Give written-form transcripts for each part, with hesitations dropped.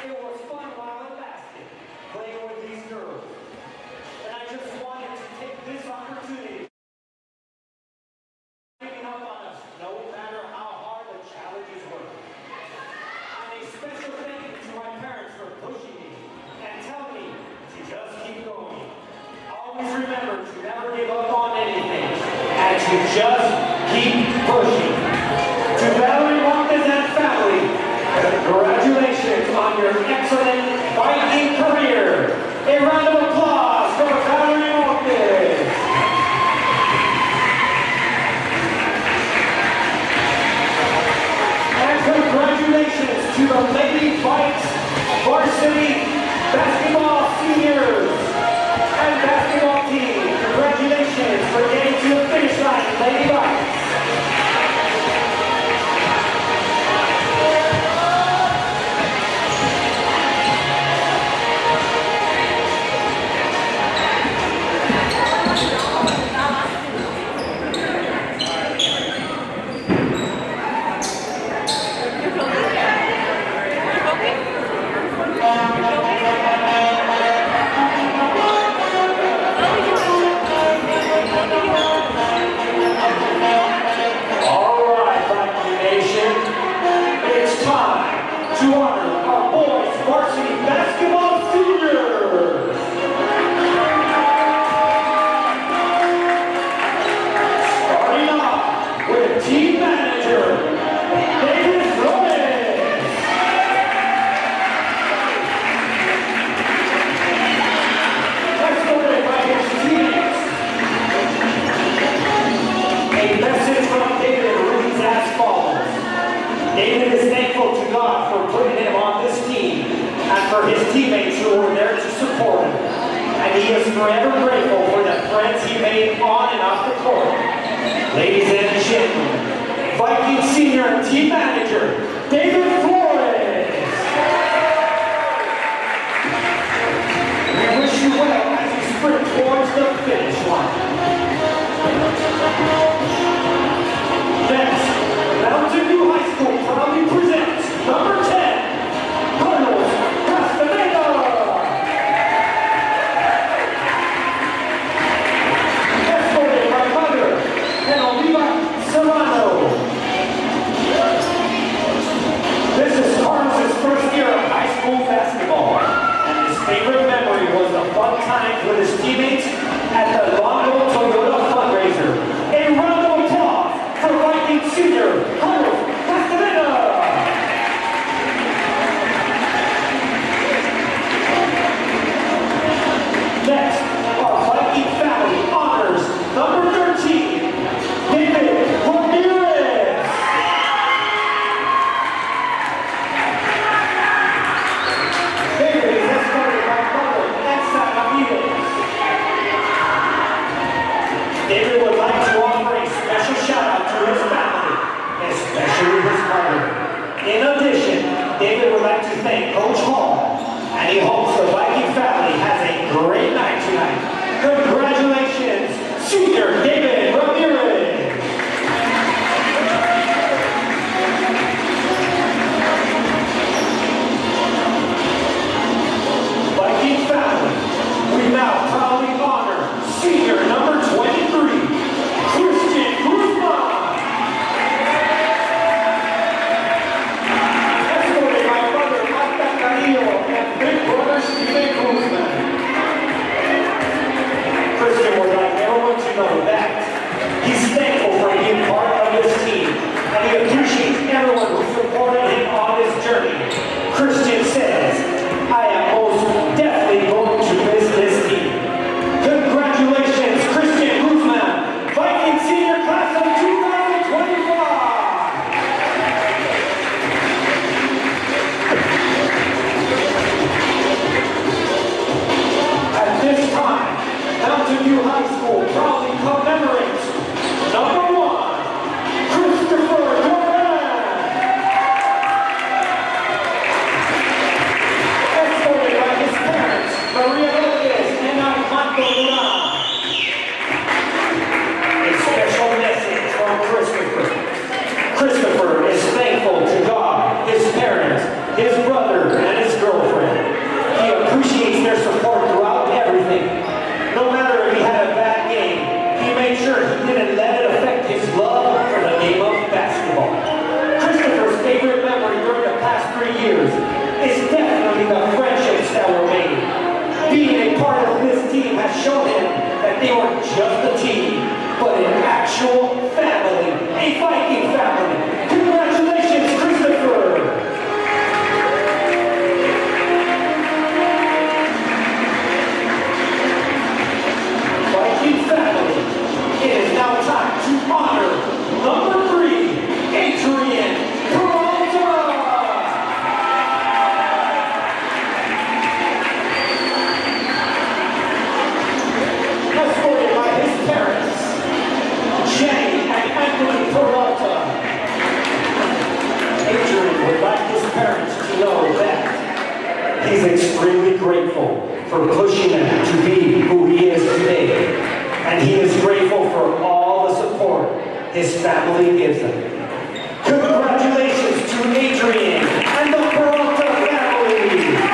It was fun while it lasted, playing with these girls. And I just wanted to take this opportunity giving up on us, no matter how hard the challenges were. And a special thank you to my parents for pushing me and telling me to just keep going. Always remember to never give up on anything and to just keep pushing. To Valerie Marquez and family, congratulations on your excellent Viking career. A round of applause for Valerie Marquez. And congratulations to the Lady Vikes varsity basketball seniors and basketball team. Congratulations for getting to the finish line, Lady Vikes. Ladies and gentlemen, Viking senior team manager, David Flores. We wish you well as you sprint towards the finish line. Next, Mountain View High School proudly presents number 10, Carlos Castaneda. Escorted by Mother and Oliva Serrano. This is Carlos' first year of high school basketball, and his favorite memory was the fun times with his teammates at the Longo Toyota fundraiser. A round of applause for Viking senior Carlos Castaneda. Next, our Viking family honors number 13, David Ramirez. David is escorted by mother Elsa Ramirez. David would like to offer a special shout out to his family, especially his mother. In addition, David would like to thank Coach Hall, and he hopes the Viking family has a great night tonight. Congratulations, senior David Ramirez. Viking family, we now proudly honor senior number 23, Christian Guzman. Escorted by mother Marta Carrillo and big brother Steven Guzman. is definitely the friendships that were made. Being a part of this team has shown him that they weren't just a team, but an actual family, a Viking family. Congratulations, Christopher! Viking family, it is now time to honor number 3, Adrian Peralta! Escorted by his parents, Jenny and Anthony Peralta. Adrian would like his parents to know that he's extremely grateful for pushing him to be who he is today. And he is grateful for all the support his family gives him. Congratulations to Adrian and the Peralta family!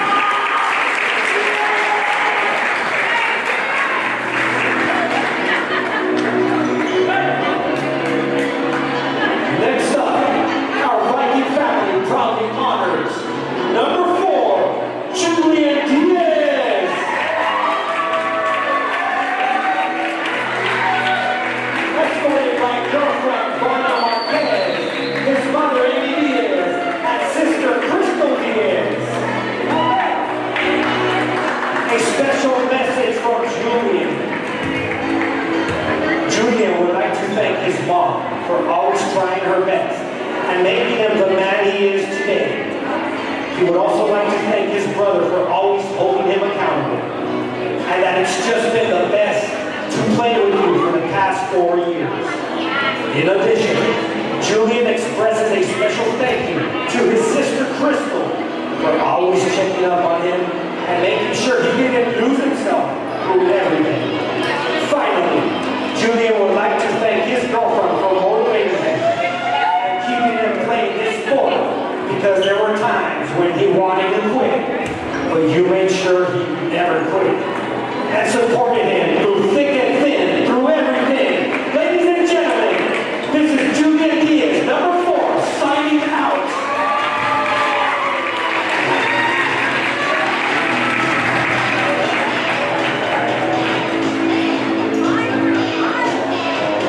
Next up, our Viking family proudly honors number 4, Julian Diaz. Escorted by girlfriend Juana Marquez, his mother Amy Diaz, and sister Crystal Diaz. A special message from Julian. Julian would like to thank his mom for always trying her best and making him the man he is today. He would also like to thank his brother for always holding him accountable, and that it's just been the best to play with you for the past 4 years. In addition, Julian expresses a special thank you to his sister Crystal for always checking up on him and making sure he didn't lose himself through everything. Finally, Julian would like to thank his girlfriend for motivating him and keeping him playing this sport, because there were times when he wanted to quit, but you made sure he never quit and supported him through thick and thin, through everything. Ladies and gentlemen, this is Julian Diaz, number 4, signing out.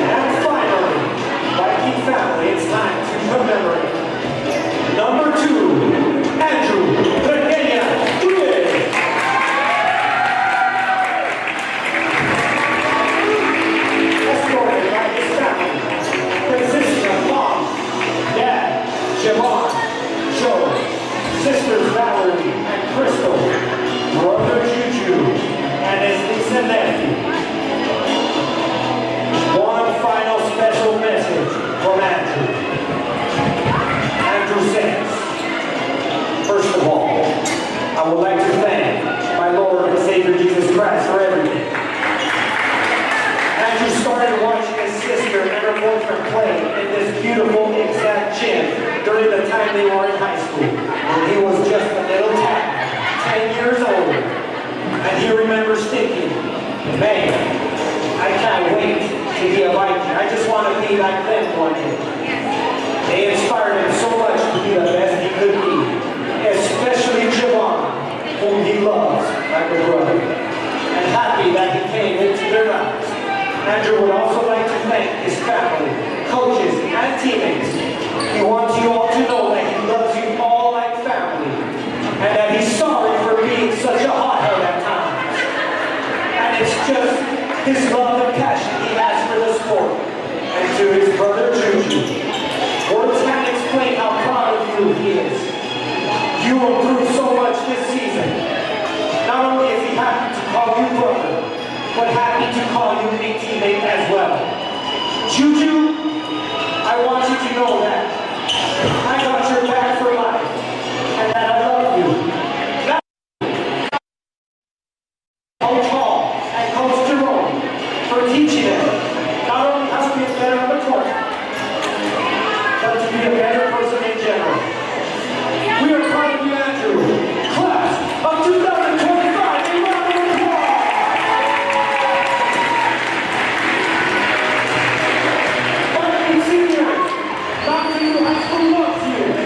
And finally, Viking family, it's time to commemorate number 2, Andrew Pequeña Diaz. Escorted by his family, consisting of mom, dad, Javon, Joe, sisters Valerie and Crystal, brother Juju, and his niece and nephew. One final special message from Andrew. Andrew says, first of all, I would like to thank my Lord and Savior Jesus Christ for everything. Andrew started watching his sister and her boyfriend play in this beautiful exact gym during the time they were in high school, when he was just a little tad, 10 years old. And he remembers thinking, man, I can't wait to be a Viking. I just want to be like them one day. They inspired him so much to be the best he could be, especially Javon, whom he loves like a brother, and happy that he came into their lives. Andrew would also like to thank his family, coaches, and teammates. He wants you all to know that he loves you all like family, and that he's sorry for being such a hothead at times. And it's just his love and passion he has for the sport. And to his brother Juju, words can't explain how proud of you he is. You improved so much this season. Not only is he happy to call you brother, but happy to call you a teammate as well. Juju, I want you to know that I got your back for life, and that I love you. Coach Hall and Coach Jerome for teaching him not only how to get better on the court, but to be a better person in general. We are proud of you, Andrew. Class of 2025, a round of applause. Viking seniors, Mountain View High School loves you.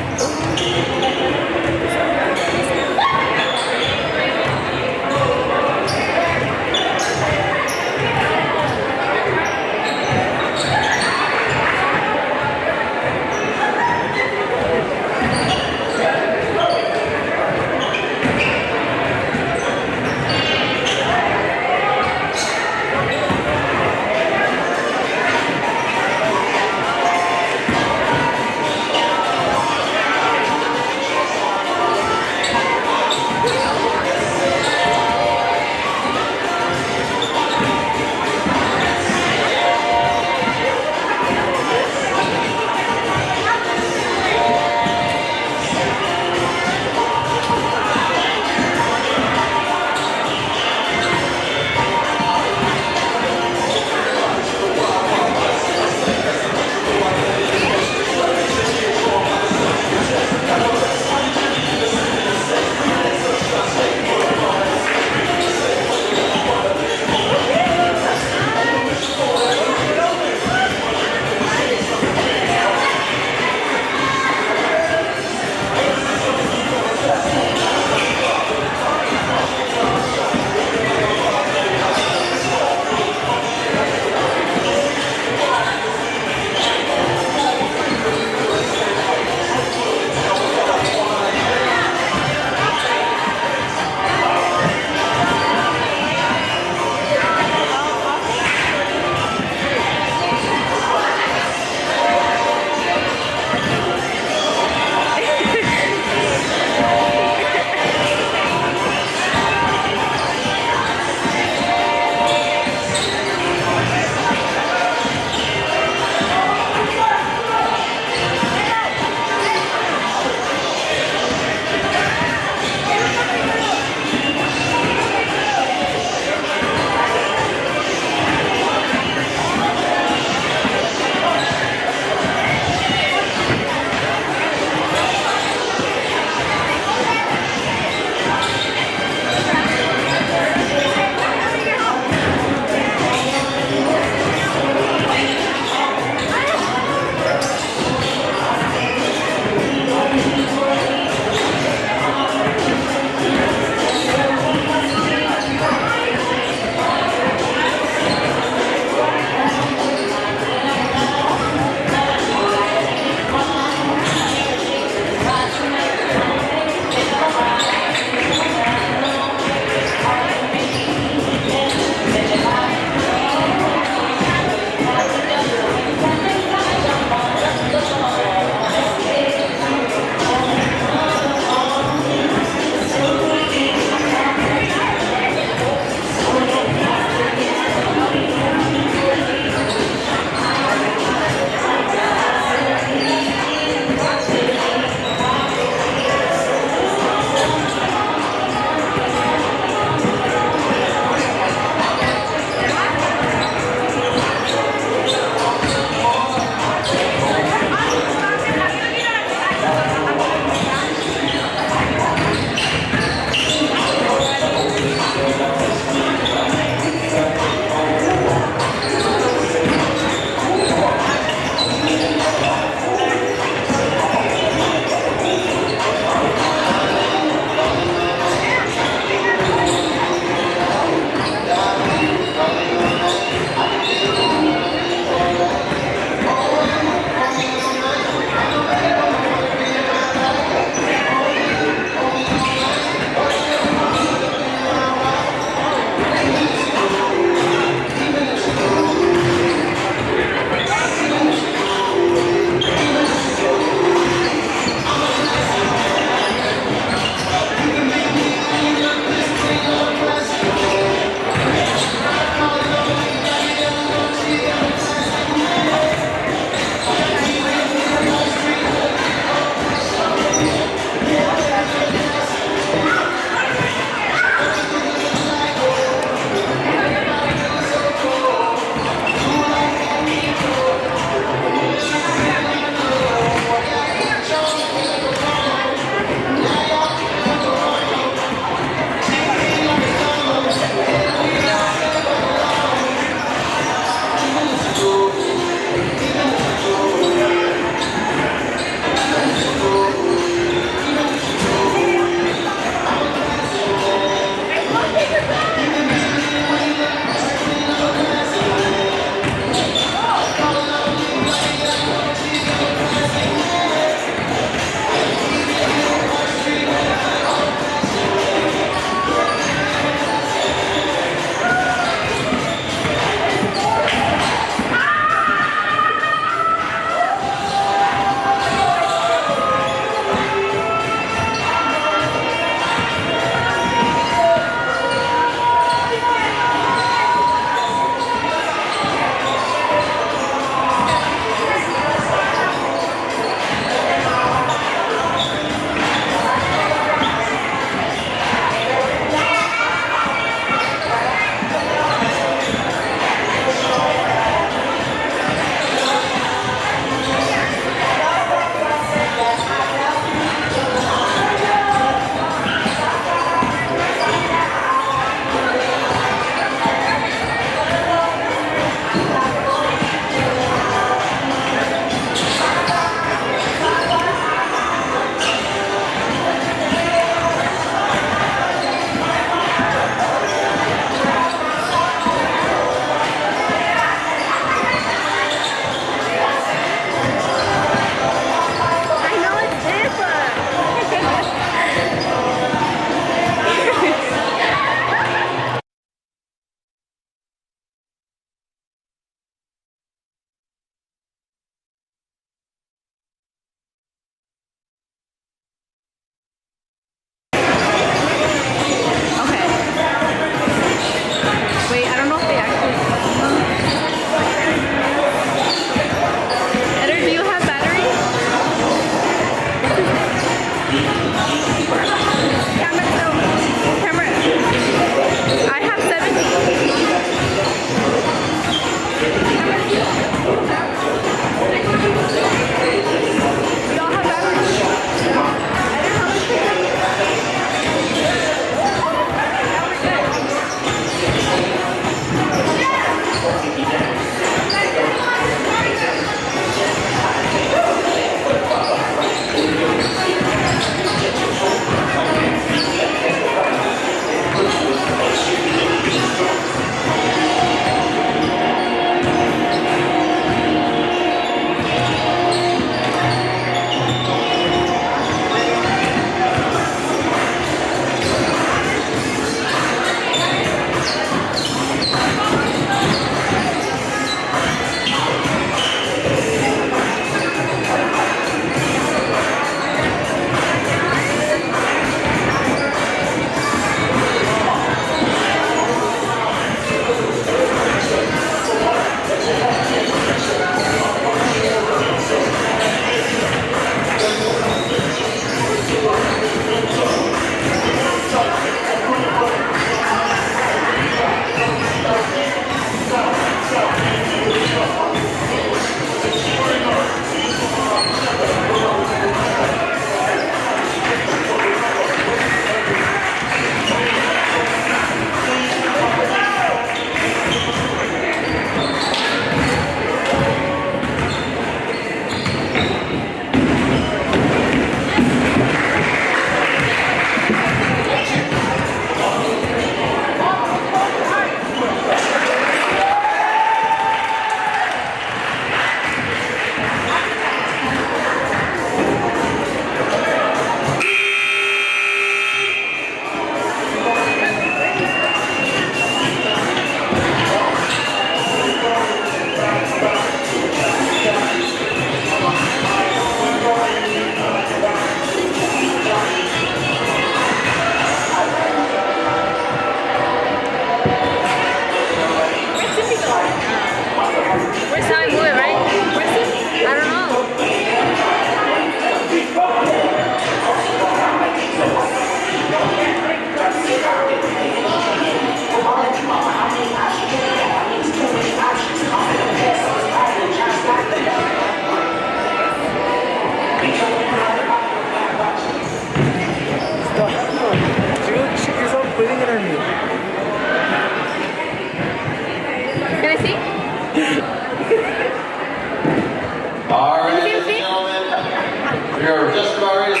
We are just about ready to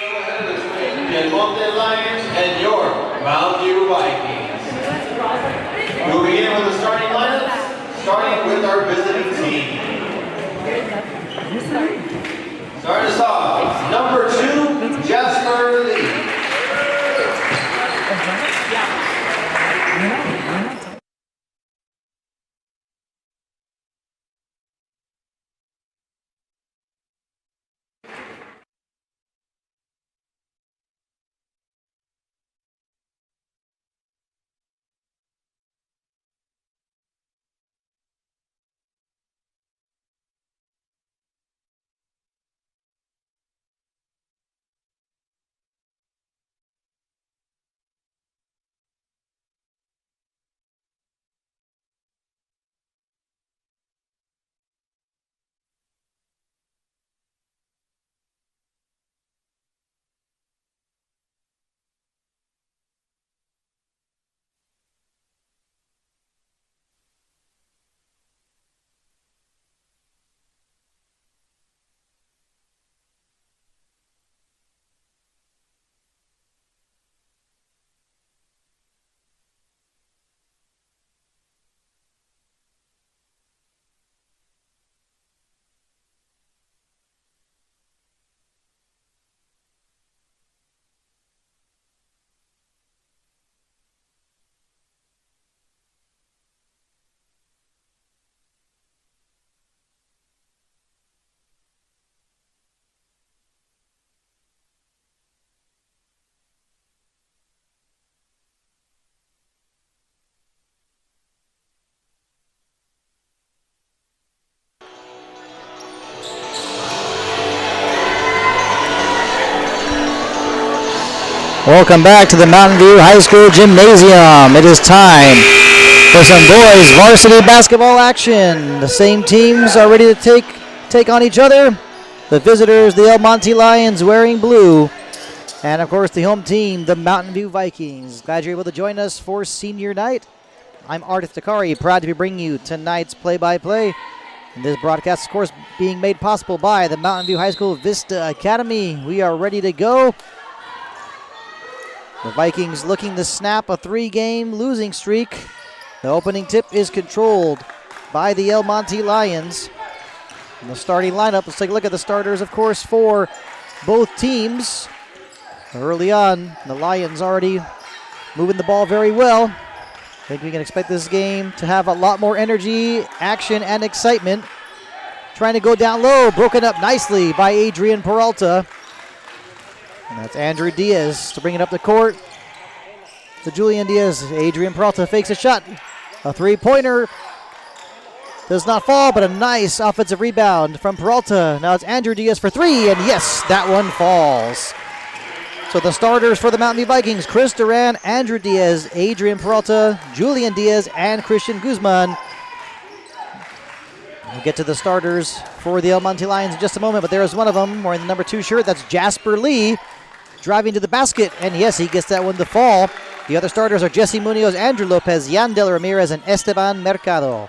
go ahead between the Monte Lions and your Mountain View Vikings. We'll begin with the starting lineups, starting with our visiting team. Starting us off, number 2, Jasper Lee. Welcome back to the Mountain View High School Gymnasium. It is time for some boys varsity basketball action. The same teams are ready to take on each other. The visitors, the El Monte Lions, wearing blue. And, of course, the home team, the Mountain View Vikings. Glad you're able to join us for senior night. I'm Ardith Dakari, proud to be bringing you tonight's play-by-play. And this broadcast, of course, being made possible by the Mountain View High School Vista Academy. We are ready to go. The Vikings looking to snap a 3-game losing streak. The opening tip is controlled by the El Monte Lions. And the starting lineup, let's take a look at the starters, of course, for both teams. Early on, the Lions already moving the ball very well. I think we can expect this game to have a lot more energy, action, and excitement. Trying to go down low, broken up nicely by Adrian Peralta. And that's Andrew Diaz to bring it up the court to Julian Diaz. Adrian Peralta fakes a shot. A three-pointer does not fall, but a nice offensive rebound from Peralta. Now it's Andrew Diaz for 3, and yes, that one falls. So the starters for the Mountain View Vikings, Chris Duran, Andrew Diaz, Adrian Peralta, Julian Diaz, and Christian Guzman. We'll get to the starters for the El Monte Lions in just a moment, but there is one of them wearing the number 2 shirt. That's Jasper Lee, driving to the basket, and yes, he gets that one to fall. The other starters are Jesse Munoz, Andrew Lopez, Yandel Ramirez, and Esteban Mercado.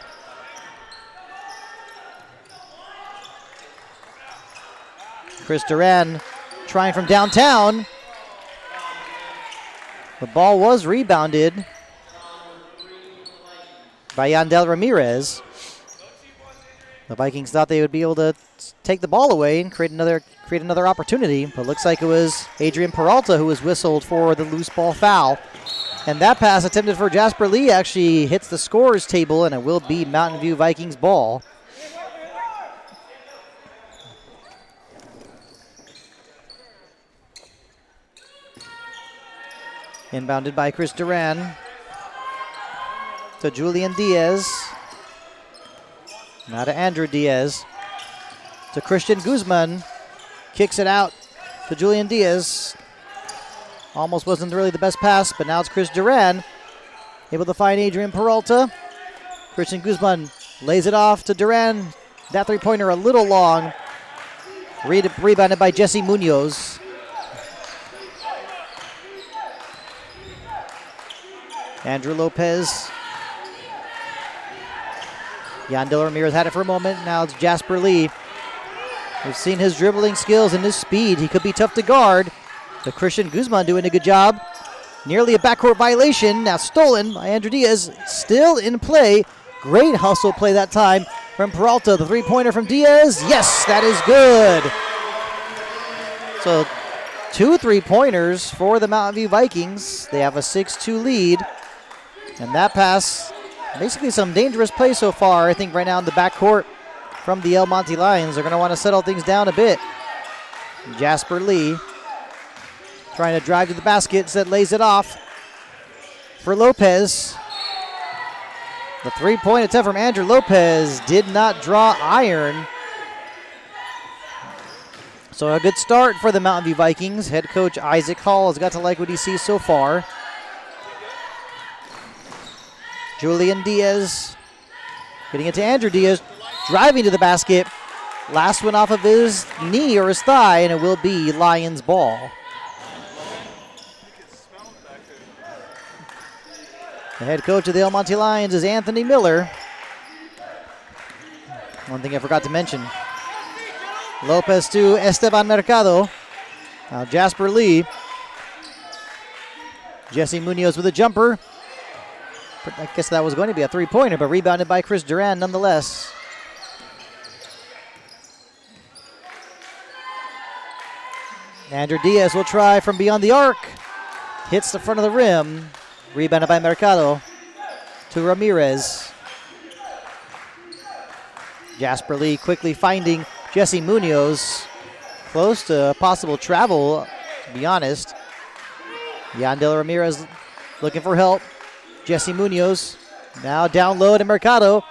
Chris Duran trying from downtown. The ball was rebounded by Yandel Ramirez. The Vikings thought they would be able to take the ball away and create another opportunity, but looks like it was Adrian Peralta who was whistled for the loose ball foul. And that pass attempted for Jasper Lee actually hits the scorer's table, and it will be Mountain View Vikings ball. Inbounded by Chris Duran to Julian Diaz. Now to Andrew Diaz. To Christian Guzman. Kicks it out to Julian Diaz. Almost wasn't really the best pass, but now it's Chris Duran. Able to find Adrian Peralta. Christian Guzman lays it off to Duran. That three-pointer a little long. Rebounded by Jesse Munoz. Andrew Lopez. Yandel Ramirez had it for a moment. Now it's Jasper Lee. We've seen his dribbling skills and his speed. He could be tough to guard. But Christian Guzman doing a good job. Nearly a backcourt violation. Now stolen by Andrew Diaz. Still in play. Great hustle play that time from Peralta. The three-pointer from Diaz. Yes, that is good. So 2 3-pointers for the Mountain View Vikings. They have a 6-2 lead. And that pass, basically some dangerous play so far. I think right now in the backcourt from the El Monte Lions. They're going to want to settle things down a bit. Jasper Lee trying to drive to the basket. Instead lays it off for Lopez. The three-point attempt from Andrew Lopez did not draw iron. So a good start for the Mountain View Vikings. Head coach Isaac Hall has got to like what he sees so far. Julian Diaz getting it to Andrew Diaz, driving to the basket. Last one off of his knee or his thigh, and it will be Lions ball. The head coach of the El Monte Lions is Anthony Miller. One thing I forgot to mention. Lopez to Esteban Mercado. Now Jasper Lee. Jesse Munoz with a jumper. I guess that was going to be a three-pointer, but rebounded by Chris Duran nonetheless. Andrew Diaz will try from beyond the arc. Hits the front of the rim. Rebounded by Mercado to Ramirez. Jasper Lee quickly finding Jesse Munoz. Close to possible travel, to be honest. Yandel Ramirez looking for help. Jesse Munoz now down low to Mercado.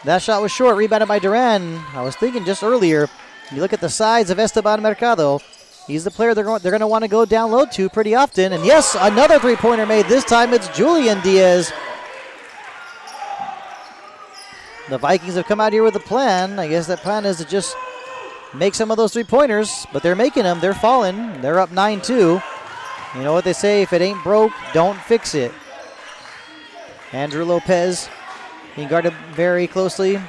That shot was short, rebounded by Duran. I was thinking just earlier, you look at the size of Esteban Mercado. He's the player they're going to want to go down low to pretty often. And yes, another three-pointer made. This time it's Julian Diaz. The Vikings have come out here with a plan. I guess that plan is to just make some of those three-pointers, but they're making them. They're falling. They're up 9-2. You know what they say, if it ain't broke, don't fix it. Andrew Lopez being guarded very closely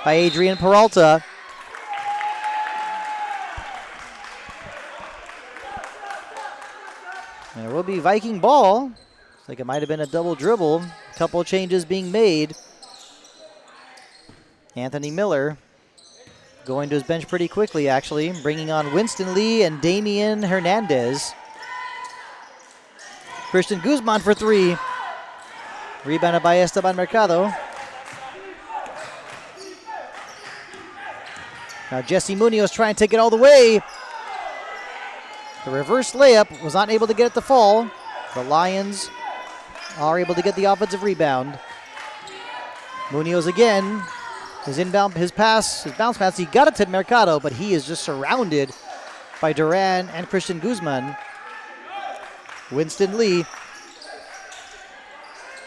by Adrian Peralta. There will be Viking ball. Looks like it might have been a double dribble. A couple of changes being made. Anthony Miller going to his bench pretty quickly, actually, bringing on Winston Lee and Damian Hernandez. Christian Guzman for three. Rebounded by Esteban Mercado. Now Jesse Munoz trying to take it all the way. The reverse layup was not able to get it to fall. The Lions are able to get the offensive rebound. Munoz again. His bounce pass, he got it to Mercado, but he is just surrounded by Duran and Christian Guzman. Winston Lee.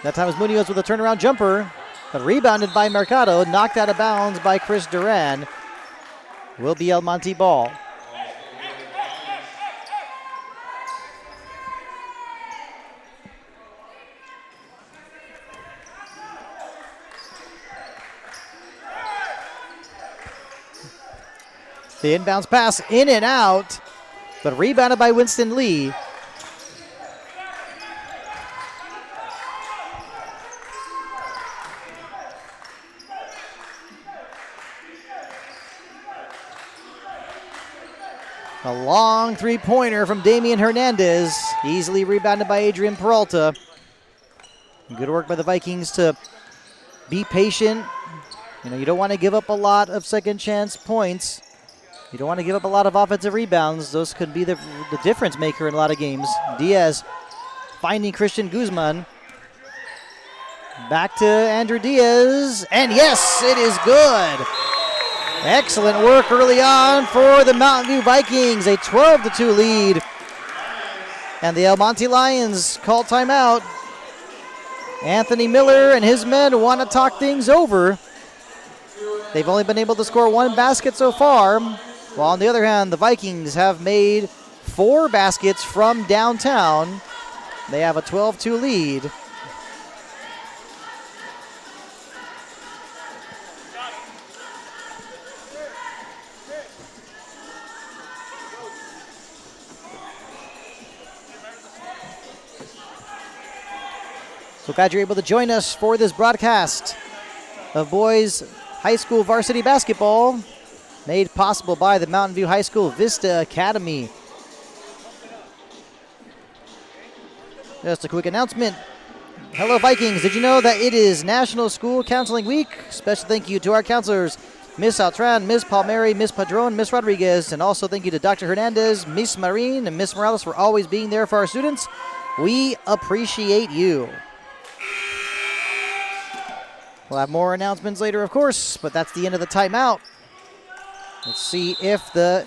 That time was Munoz with a turnaround jumper, but rebounded by Mercado, knocked out of bounds by Chris Duran. Will be El Monte ball. The inbounds pass in and out, but rebounded by Winston Lee. A long three-pointer from Damian Hernandez, easily rebounded by Adrian Peralta. Good work by the Vikings to be patient. You know, you don't want to give up a lot of second chance points. You don't want to give up a lot of offensive rebounds. Those could be the difference maker in a lot of games. Diaz finding Christian Guzman. Back to Andrew Diaz. And yes, it is good. Excellent work early on for the Mountain View Vikings. A 12-2 lead. And the El Monte Lions call timeout. Anthony Miller and his men want to talk things over. They've only been able to score one basket so far. While on the other hand, the Vikings have made 4 baskets from downtown. They have a 12-2 lead. So glad you're able to join us for this broadcast of boys high school varsity basketball, made possible by the Mountain View High School Vista Academy. Just a quick announcement. Hello Vikings, did you know that it is National School Counseling Week? Special thank you to our counselors, Miss Altran, Miss Palmieri, Miss Padron, Miss Rodriguez, and also thank you to Dr. Hernandez, Miss Marine, and Miss Morales for always being there for our students. We appreciate you. We'll have more announcements later, of course, but that's the end of the timeout. Let's see if the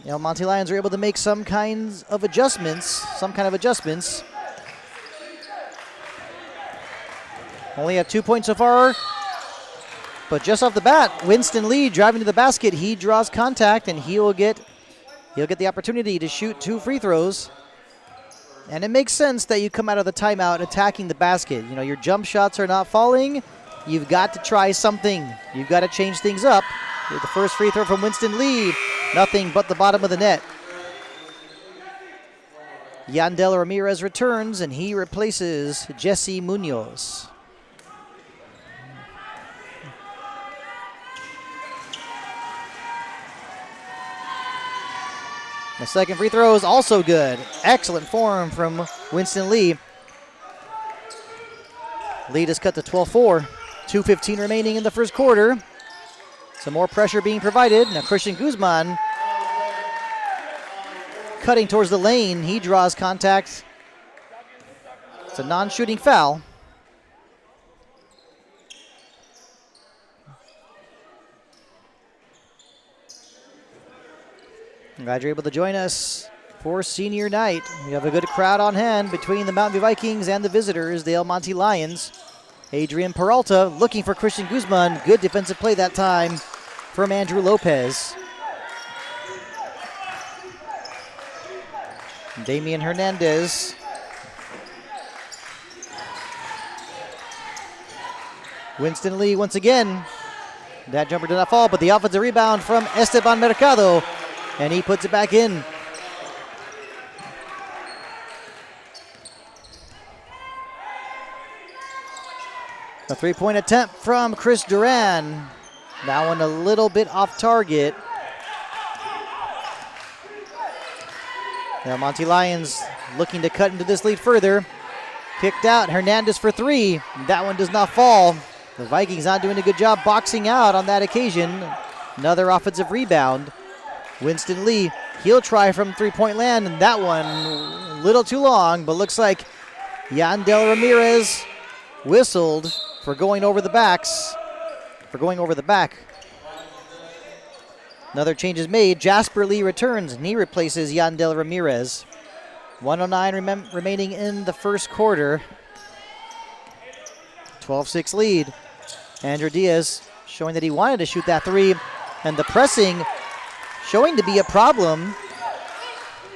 El Monte Lions are able to make some kind of adjustments. Only have 2 points so far, but just off the bat, Winston Lee driving to the basket. He draws contact, and he'll get the opportunity to shoot 2 free throws. And it makes sense that you come out of the timeout attacking the basket. You know, your jump shots are not falling. You've got to try something. You've got to change things up. The first free throw from Winston Lee, nothing but the bottom of the net. Yandel Ramirez returns, and he replaces Jesse Munoz. The second free throw is also good. Excellent form from Winston Lee. Lead is cut to 12-4. 2:15 remaining in the first quarter. Some more pressure being provided. Now Christian Guzman cutting towards the lane. He draws contact. It's a non-shooting foul. I'm glad you're able to join us for senior night. We have a good crowd on hand between the Mountain View Vikings and the visitors, the El Monte Lions. Adrian Peralta looking for Christian Guzman. Good defensive play that time from Andrew Lopez. Damian Hernandez. Winston Lee once again. That jumper did not fall, but the offensive rebound from Esteban Mercado, and he puts it back in. A three-point attempt from Chris Duran. That one a little bit off target. The Monte Lions looking to cut into this lead further. Kicked out, Hernandez for 3. That one does not fall. The Vikings not doing a good job boxing out on that occasion. Another offensive rebound. Winston Lee, he'll try from three-point land, and that one a little too long, but looks like Yandel Ramirez whistled for going over the back. Another change is made. Jasper Lee returns, and he replaces Yandel Ramirez. 1:09 remaining in the first quarter. 12-6 lead. Andrew Diaz showing that he wanted to shoot that 3, and the pressing showing to be a problem.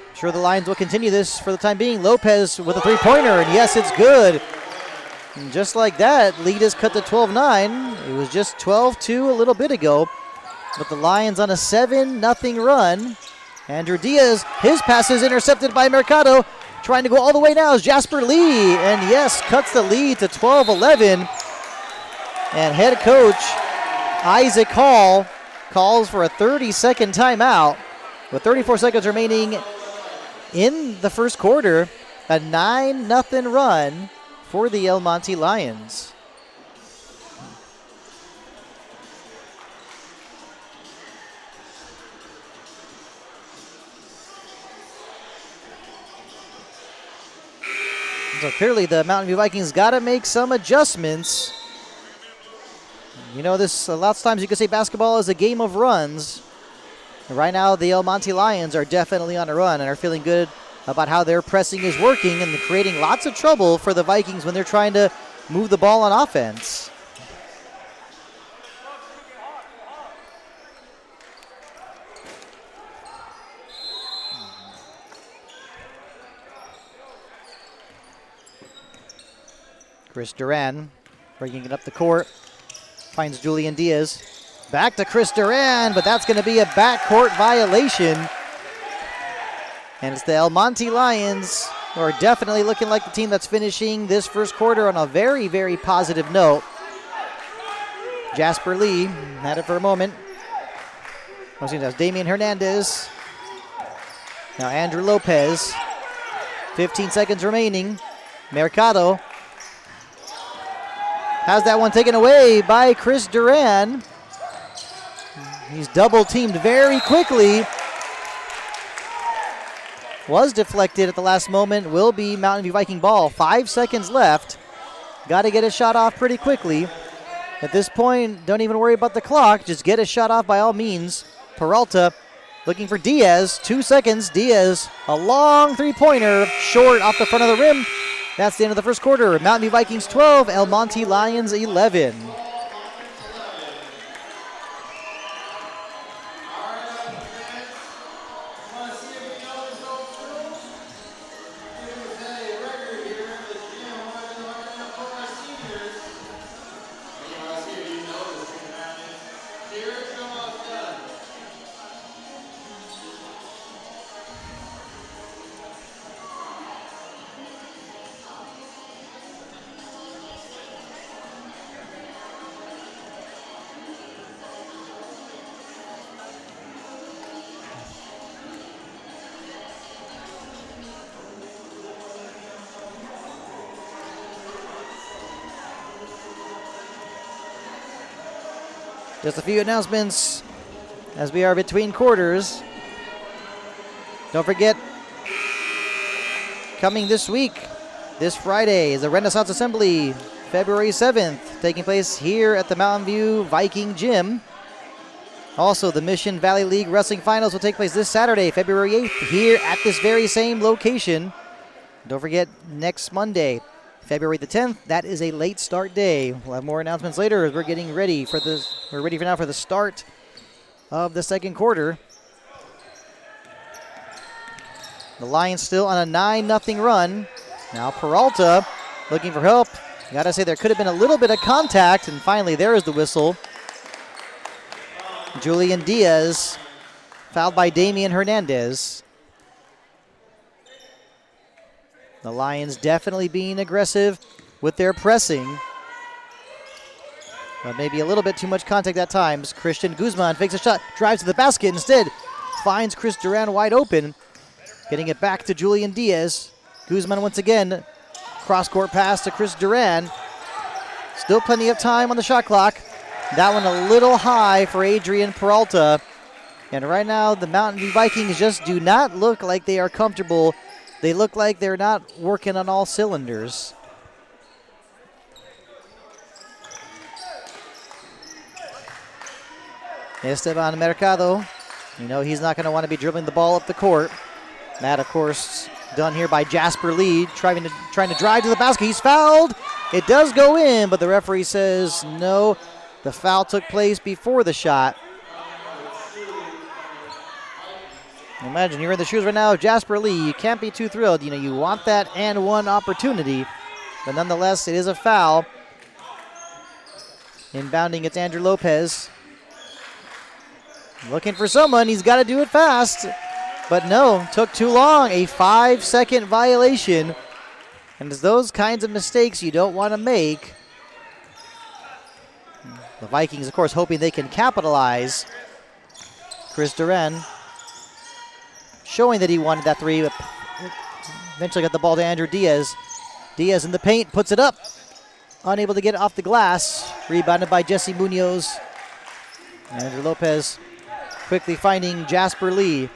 I'm sure the Lions will continue this for the time being. Lopez with a three-pointer, and yes, it's good. And just like that, lead is cut to 12-9. It was just 12-2 a little bit ago. But the Lions on a 7-0 run. Andrew Diaz, his pass is intercepted by Mercado. Trying to go all the way now is Jasper Lee. And yes, cuts the lead to 12-11. And head coach Isaac Hall calls for a 30-second timeout. With 34 seconds remaining in the first quarter, a 9-0 run for the El Monte Lions. So clearly the Mountain View Vikings got to make some adjustments. You know, this a lot of times you could say basketball is a game of runs. Right now the El Monte Lions are definitely on a run and are feeling good about how their pressing is working and creating lots of trouble for the Vikings when they're trying to move the ball on offense. Chris Duran bringing it up the court. Finds Julian Diaz. Back to Chris Duran, but that's going to be a backcourt violation. And it's the El Monte Lions who are definitely looking like the team that's finishing this first quarter on a very, very positive note. Jasper Lee had it for a moment. That's Damian Hernandez. Now Andrew Lopez. 15 seconds remaining. Mercado has that one taken away by Chris Duran. He's double teamed very quickly. Was deflected at the last moment. Will be Mountain View Viking ball. 5 seconds left. Got to get a shot off pretty quickly. At this point, don't even worry about the clock. Just get a shot off by all means. Peralta looking for Diaz. 2 seconds. Diaz, a long three-pointer, short off the front of the rim. That's the end of the first quarter. Mountain View Vikings 12, El Monte Lions 11. Just a few announcements as we are between quarters. Don't forget, coming this week, this Friday, is the Renaissance Assembly, February 7th, taking place here at the Mountain View Viking Gym. Also, the Mission Valley League Wrestling Finals will take place this Saturday, February 8th, here at this very same location. Don't forget, next Monday, February the 10th, that is a late start day. We'll have more announcements later as we're getting ready for this. We're ready for now for the start of the second quarter. The Lions still on a 9-0 run. Now Peralta looking for help. Gotta say there could have been a little bit of contact, and finally there is the whistle. Julian Diaz fouled by Damian Hernandez. The Lions definitely being aggressive with their pressing. But maybe a little bit too much contact at times. Christian Guzman fakes a shot, drives to the basket, instead finds Chris Duran wide open. Getting it back to Julian Diaz. Guzman once again, cross-court pass to Chris Duran. Still plenty of time on the shot clock. That one a little high for Adrian Peralta. And right now the Mountain View Vikings just do not look like they are comfortable. They look like they're not working on all cylinders. Esteban Mercado, you know he's not going to want to be dribbling the ball up the court. That, of course, done here by Jasper Lee, trying to drive to the basket. He's fouled. It does go in, but the referee says no. The foul took place before the shot. Imagine you're in the shoes right now of Jasper Lee. You can't be too thrilled. You know, you want that and one opportunity. But nonetheless, it is a foul. Inbounding, it's Andrew Lopez. Looking for someone. He's got to do it fast. But no, took too long. A 5-second violation. And it's those kinds of mistakes you don't want to make. The Vikings, of course, hoping they can capitalize. Chris Duran showing that he wanted that three, but eventually got the ball to Andrew Diaz. Diaz in the paint, puts it up. Unable to get it off the glass. Rebounded by Jesse Munoz. Andrew Lopez quickly finding Jasper Lee.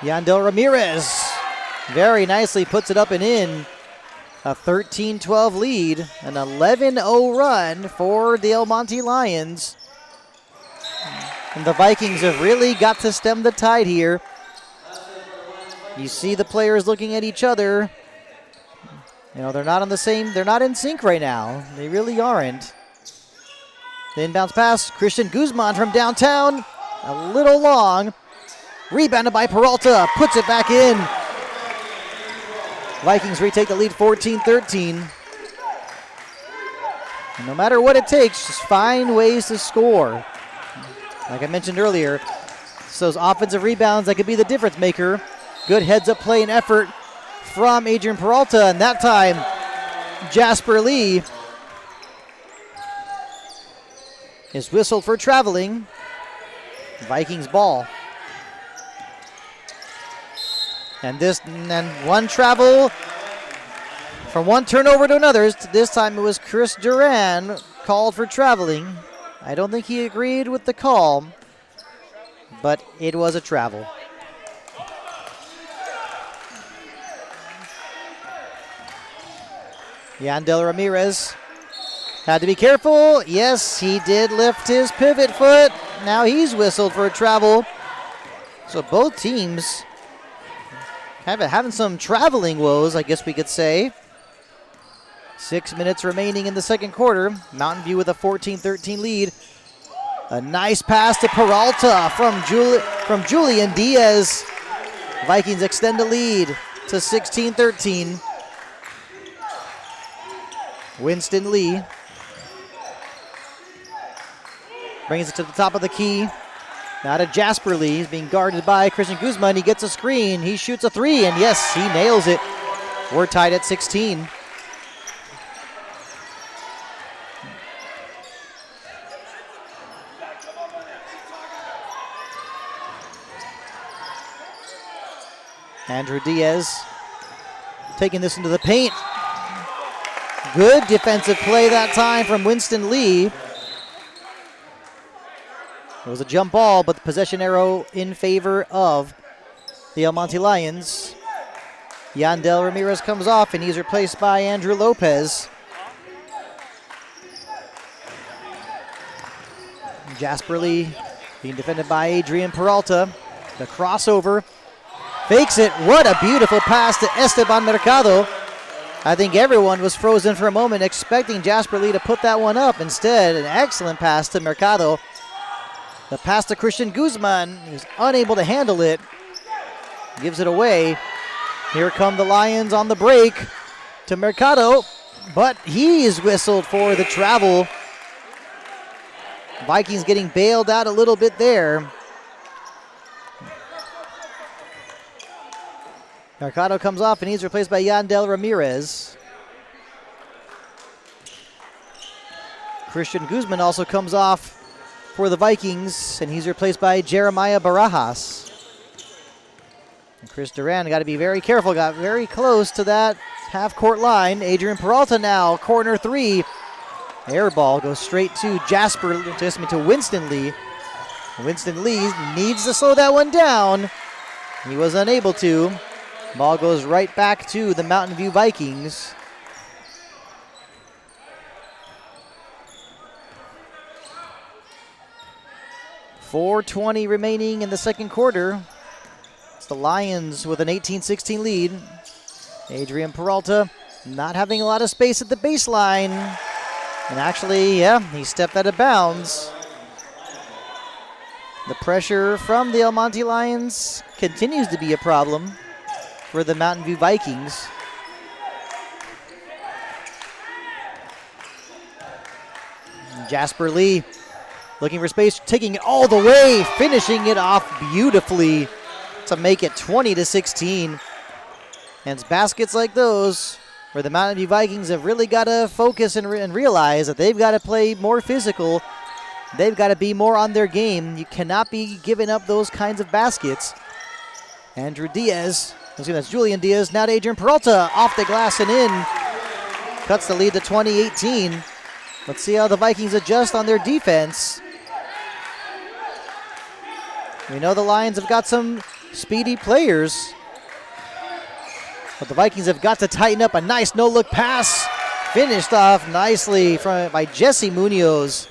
Yandel Ramirez very nicely puts it up and in. A 13-12 lead, an 11-0 run for the El Monte Lions. And the Vikings have really got to stem the tide here. You see the players looking at each other. You know, they're not on the same, they're not in sync right now. They really aren't. The inbounds pass, Christian Guzman from downtown. A little long. Rebounded by Peralta, puts it back in. Vikings retake the lead 14-13. No matter what it takes, just find ways to score. Like I mentioned earlier, It's those offensive rebounds that could be the difference maker. Good heads-up play and effort from Adrian Peralta, and that time, Jasper Lee is whistled for traveling. Vikings ball. And one travel from one turnover to another. This time it was Chris Duran called for traveling. I don't think he agreed with the call, but it was a travel. Yandel Ramirez had to be careful. Yes, he did lift his pivot foot. Now he's whistled for a travel. So both teams kind of having some traveling woes, I guess we could say. 6 minutes remaining in the second quarter. Mountain View with a 14-13 lead. A nice pass to Peralta from Julian Diaz. Vikings extend the lead to 16-13. Winston Lee brings it to the top of the key. Now to Jasper Lee. He's being guarded by Christian Guzman. He gets a screen. He shoots a three, and yes, he nails it. We're tied at 16. Andrew Diaz taking this into the paint. Good defensive play that time from Winston Lee. It was a jump ball, but the possession arrow in favor of the El Monte Lions. Yandel Ramirez comes off, and he's replaced by Andrew Lopez. Jasper Lee being defended by Adrian Peralta. The crossover. Fakes it. What a beautiful pass to Esteban Mercado. I think everyone was frozen for a moment expecting Jasper Lee to put that one up. Instead, an excellent pass to Mercado. The pass to Christian Guzman. He's unable to handle it. Gives it away. Here come the Lions on the break to Mercado, but he is whistled for the travel. Vikings getting bailed out a little bit there. Mercado comes off, and he's replaced by Yandel Ramirez. Christian Guzman also comes off for the Vikings, and he's replaced by Jeremiah Barajas. And Chris Duran got to be very careful, got very close to that half-court line. Adrian Peralta now, corner three. Air ball goes straight to Winston Lee. Winston Lee needs to slow that one down. He was unable to. Ball goes right back to the Mountain View Vikings. .4:20 remaining in the second quarter. It's the Lions with an 18-16 lead. Adrian Peralta not having a lot of space at the baseline. And actually, he stepped out of bounds. The pressure from the El Monte Lions continues to be a problem for the Mountain View Vikings. Jasper Lee looking for space, taking it all the way, finishing it off beautifully to make it 20-16. And it's baskets like those where the Mountain View Vikings have really got to focus and realize that they've got to play more physical. They've got to be more on their game. You cannot be giving up those kinds of baskets. Andrew Diaz, that's Julian Diaz, now to Adrian Peralta, off the glass and in. Cuts the lead to 20-18. Let's see how the Vikings adjust on their defense. We know the Lions have got some speedy players, but the Vikings have got to tighten up. A nice no-look pass, finished off nicely by Jesse Munoz.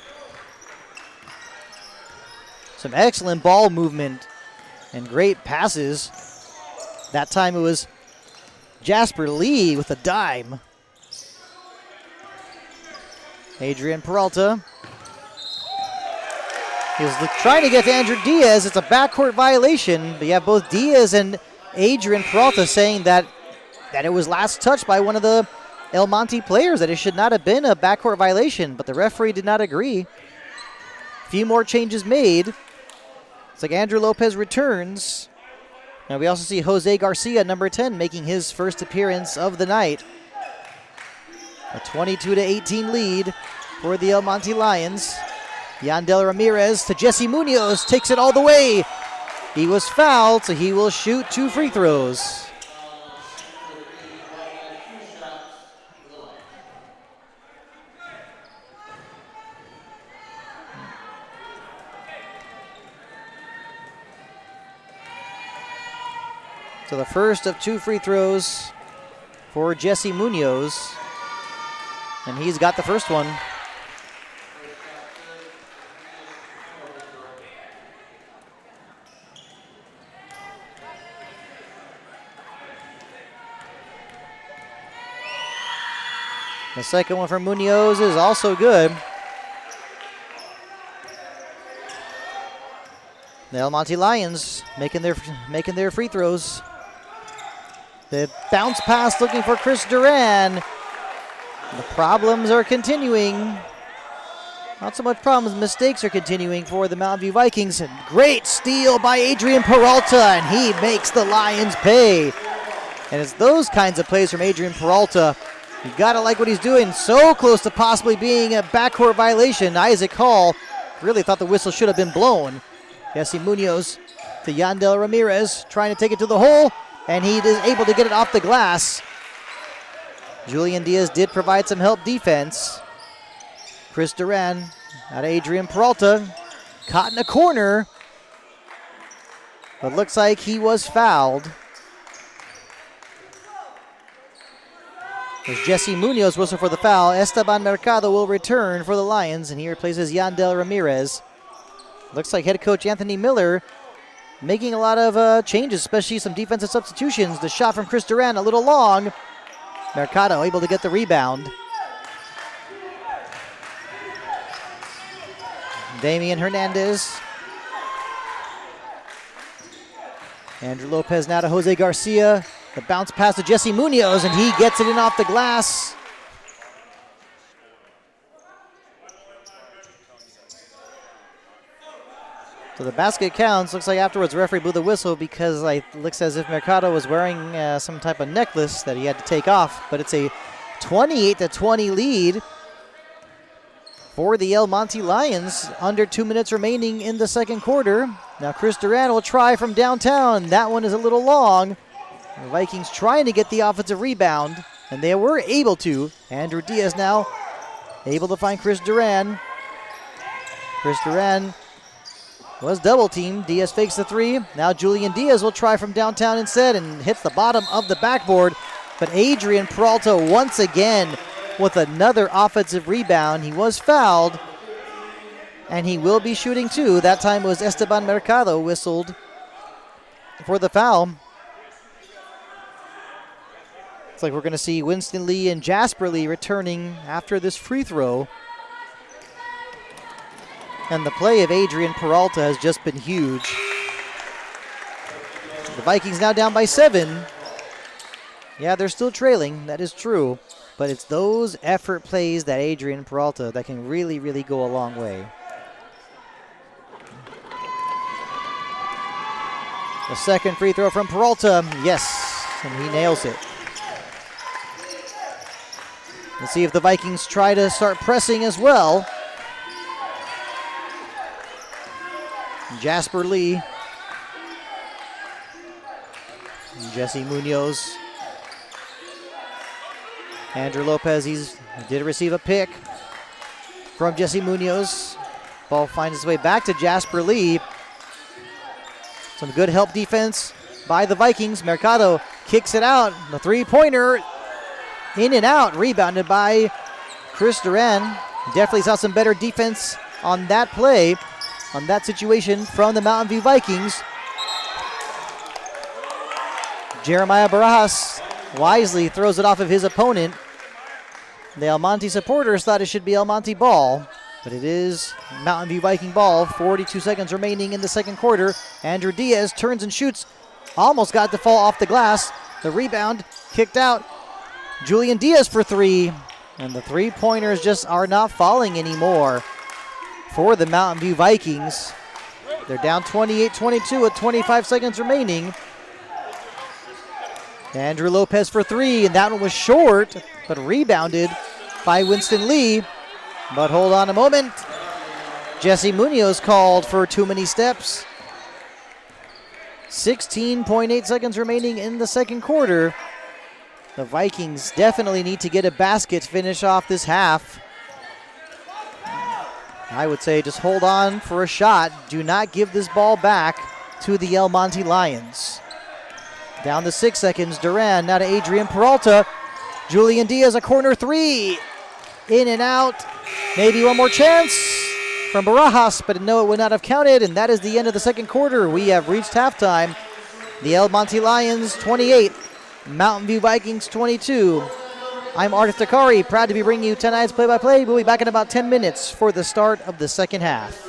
Some excellent ball movement and great passes. That time it was Jasper Lee with a dime. Adrian Peralta. He was trying to get to Andrew Diaz. It's a backcourt violation, but you have both Diaz and Adrian Peralta saying that it was last touched by one of the El Monte players, that it should not have been a backcourt violation, but the referee did not agree. A few more changes made. It's like Andrew Lopez returns. And we also see Jose Garcia, number 10, making his first appearance of the night. A 22-18 lead for the El Monte Lions. Yandel Ramirez to Jesse Munoz, takes it all the way. He was fouled, so he will shoot 2 free throws. So the first of 2 free throws for Jesse Munoz. And he's got the first one. The second one for Munoz is also good. The El Monte Lions making their free throws. The bounce pass looking for Chris Duran. The problems are continuing. Not so much problems, mistakes are continuing for the Mountain View Vikings. And great steal by Adrian Peralta, and he makes the Lions pay. And it's those kinds of plays from Adrian Peralta. You gotta like what he's doing. So close to possibly being a backcourt violation. Isaac Hall really thought the whistle should have been blown. Jesse Munoz to Yandel Ramirez, trying to take it to the hole, and he is able to get it off the glass. Julian Diaz did provide some help defense. Chris Duran out of Adrian Peralta, caught in a corner, but looks like he was fouled. As Jesse Munoz whistle for the foul, Esteban Mercado will return for the Lions, and he replaces Yandel Ramirez. Looks like head coach Anthony Miller making a lot of changes, especially some defensive substitutions. The shot from Chris Duran a little long. Mercado able to get the rebound. Damian Hernandez. Andrew Lopez now to Jose Garcia. The bounce pass to Jesse Munoz, and he gets it in off the glass. So the basket counts. Looks like afterwards the referee blew the whistle because it looks as if Mercado was wearing some type of necklace that he had to take off. But it's a 28-20 lead for the El Monte Lions. Under 2 minutes remaining in the second quarter. Now Chris Duran will try from downtown. That one is a little long. The Vikings trying to get the offensive rebound, and they were able to. Andrew Diaz now able to find Chris Duran. Chris Duran was double teamed. Diaz fakes the three. Now Julian Diaz will try from downtown instead and hits the bottom of the backboard. But Adrian Peralta once again with another offensive rebound. He was fouled, and he will be shooting two. That time it was Esteban Mercado whistled for the foul. Looks like we're going to see Winston Lee and Jasper Lee returning after this free throw. And the play of Adrian Peralta has just been huge. The Vikings now down by 7. Yeah, they're still trailing, that is true. But it's those effort plays that Adrian Peralta that can really, really go a long way. The second free throw from Peralta, yes, and he nails it. Let's see if the Vikings try to start pressing as well. Jasper Lee. Jesse Munoz. Andrew Lopez, he did receive a pick from Jesse Munoz. Ball finds its way back to Jasper Lee. Some good help defense by the Vikings. Mercado kicks it out. The three-pointer in and out, rebounded by Chris Duran. Definitely saw some better defense on that play, on that situation from the Mountain View Vikings. Jeremiah Barajas wisely throws it off of his opponent. The El Monte supporters thought it should be El Monte ball, but it is Mountain View Viking ball. 42 seconds remaining in the second quarter. Andrew Diaz turns and shoots. Almost got to fall off the glass. The rebound kicked out. Julian Diaz for three. And the three-pointers just are not falling anymore for the Mountain View Vikings. They're down 28-22 with 25 seconds remaining. Andrew Lopez for three, and that one was short, but rebounded by Winston Lee. But hold on a moment. Jesse Munoz called for too many steps. 16.8 seconds remaining in the second quarter. The Vikings definitely need to get a basket to finish off this half. I would say just hold on for a shot. Do not give this ball back to the El Monte Lions. Down to 6 seconds. Duran now to Adrian Peralta. Julian Diaz, a corner three. In and out. Maybe one more chance from Barajas, but no, it would not have counted, and that is the end of the second quarter. We have reached halftime. The El Monte Lions 28, Mountain View Vikings 22. I'm Artis Dakari, proud to be bringing you tonight's play-by-play. We'll be back in about 10 minutes for the start of the second half.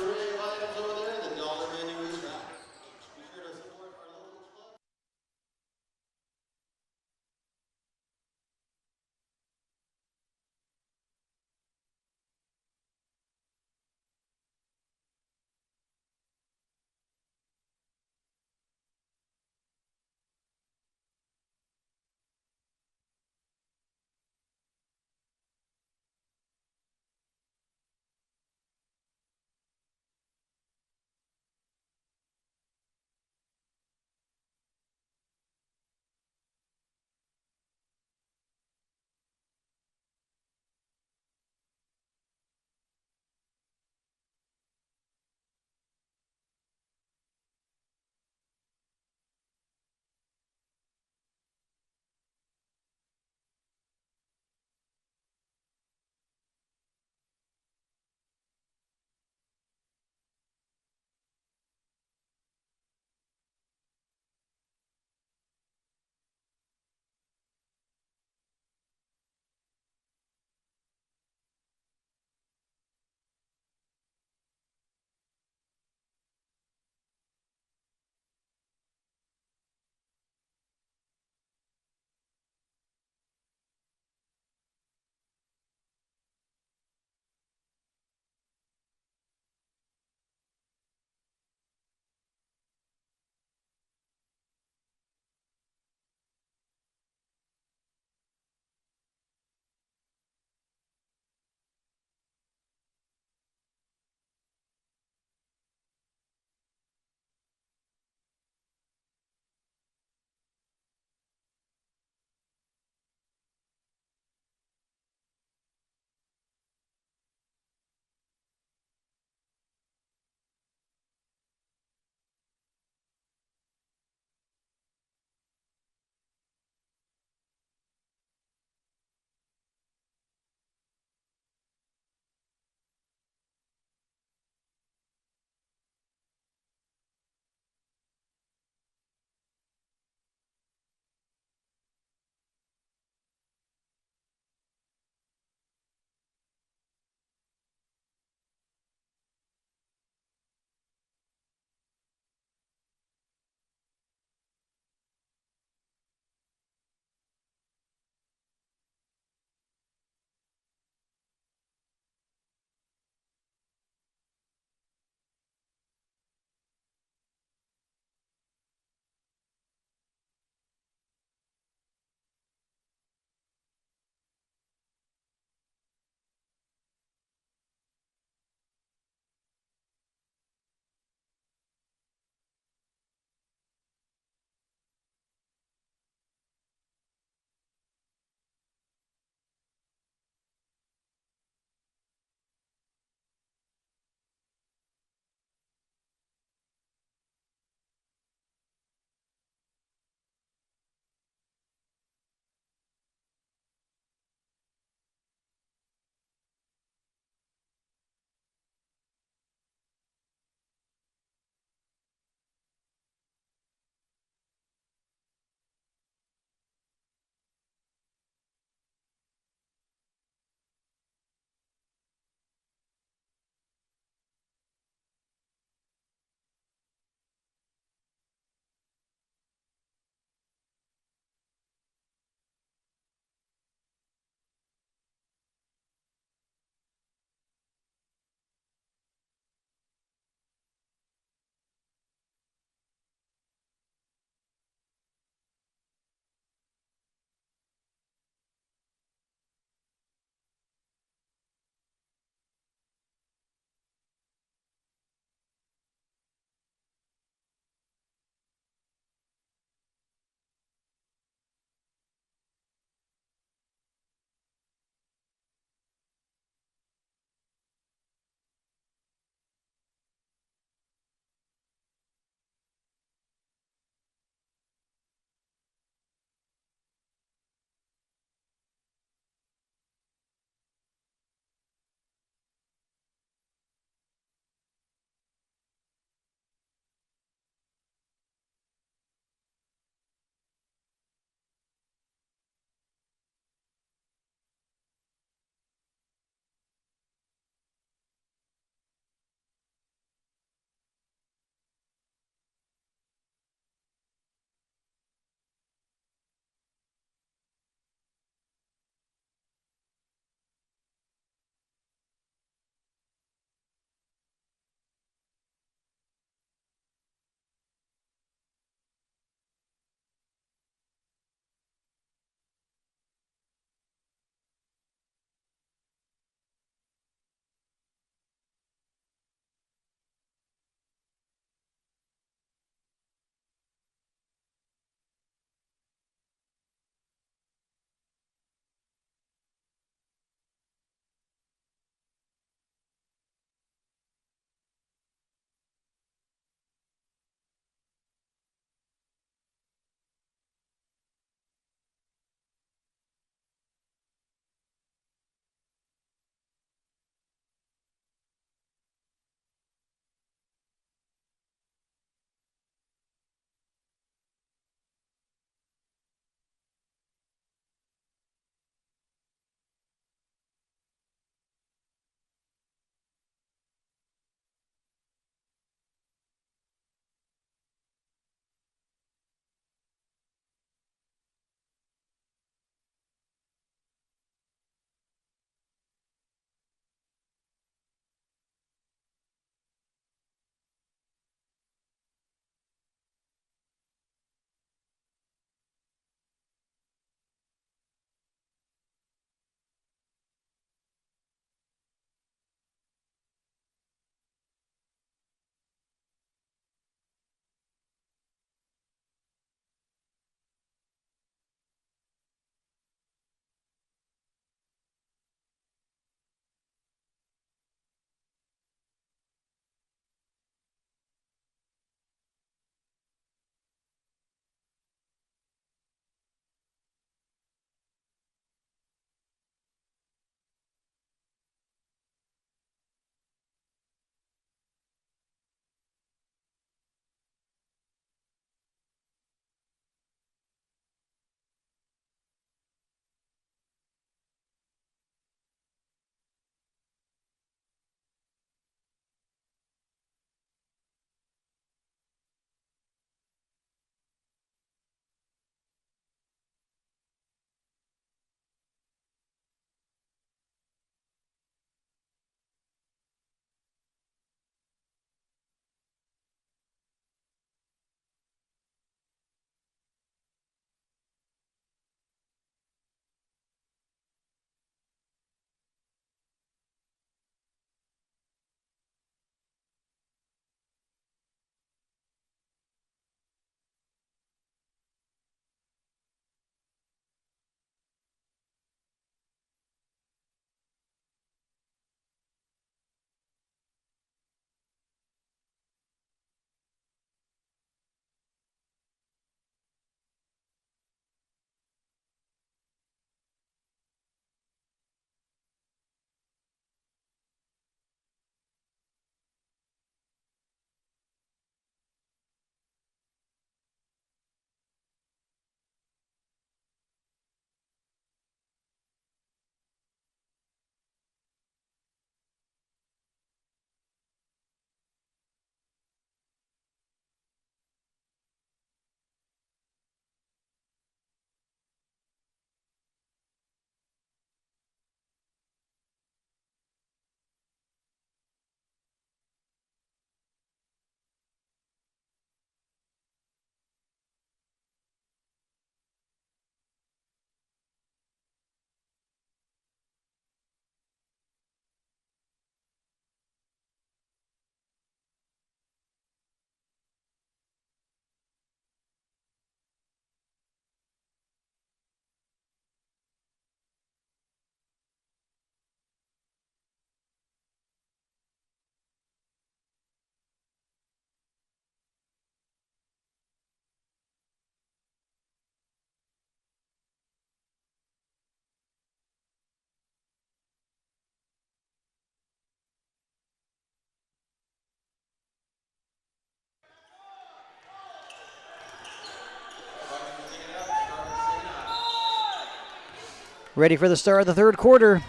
Ready for the start of the third quarter.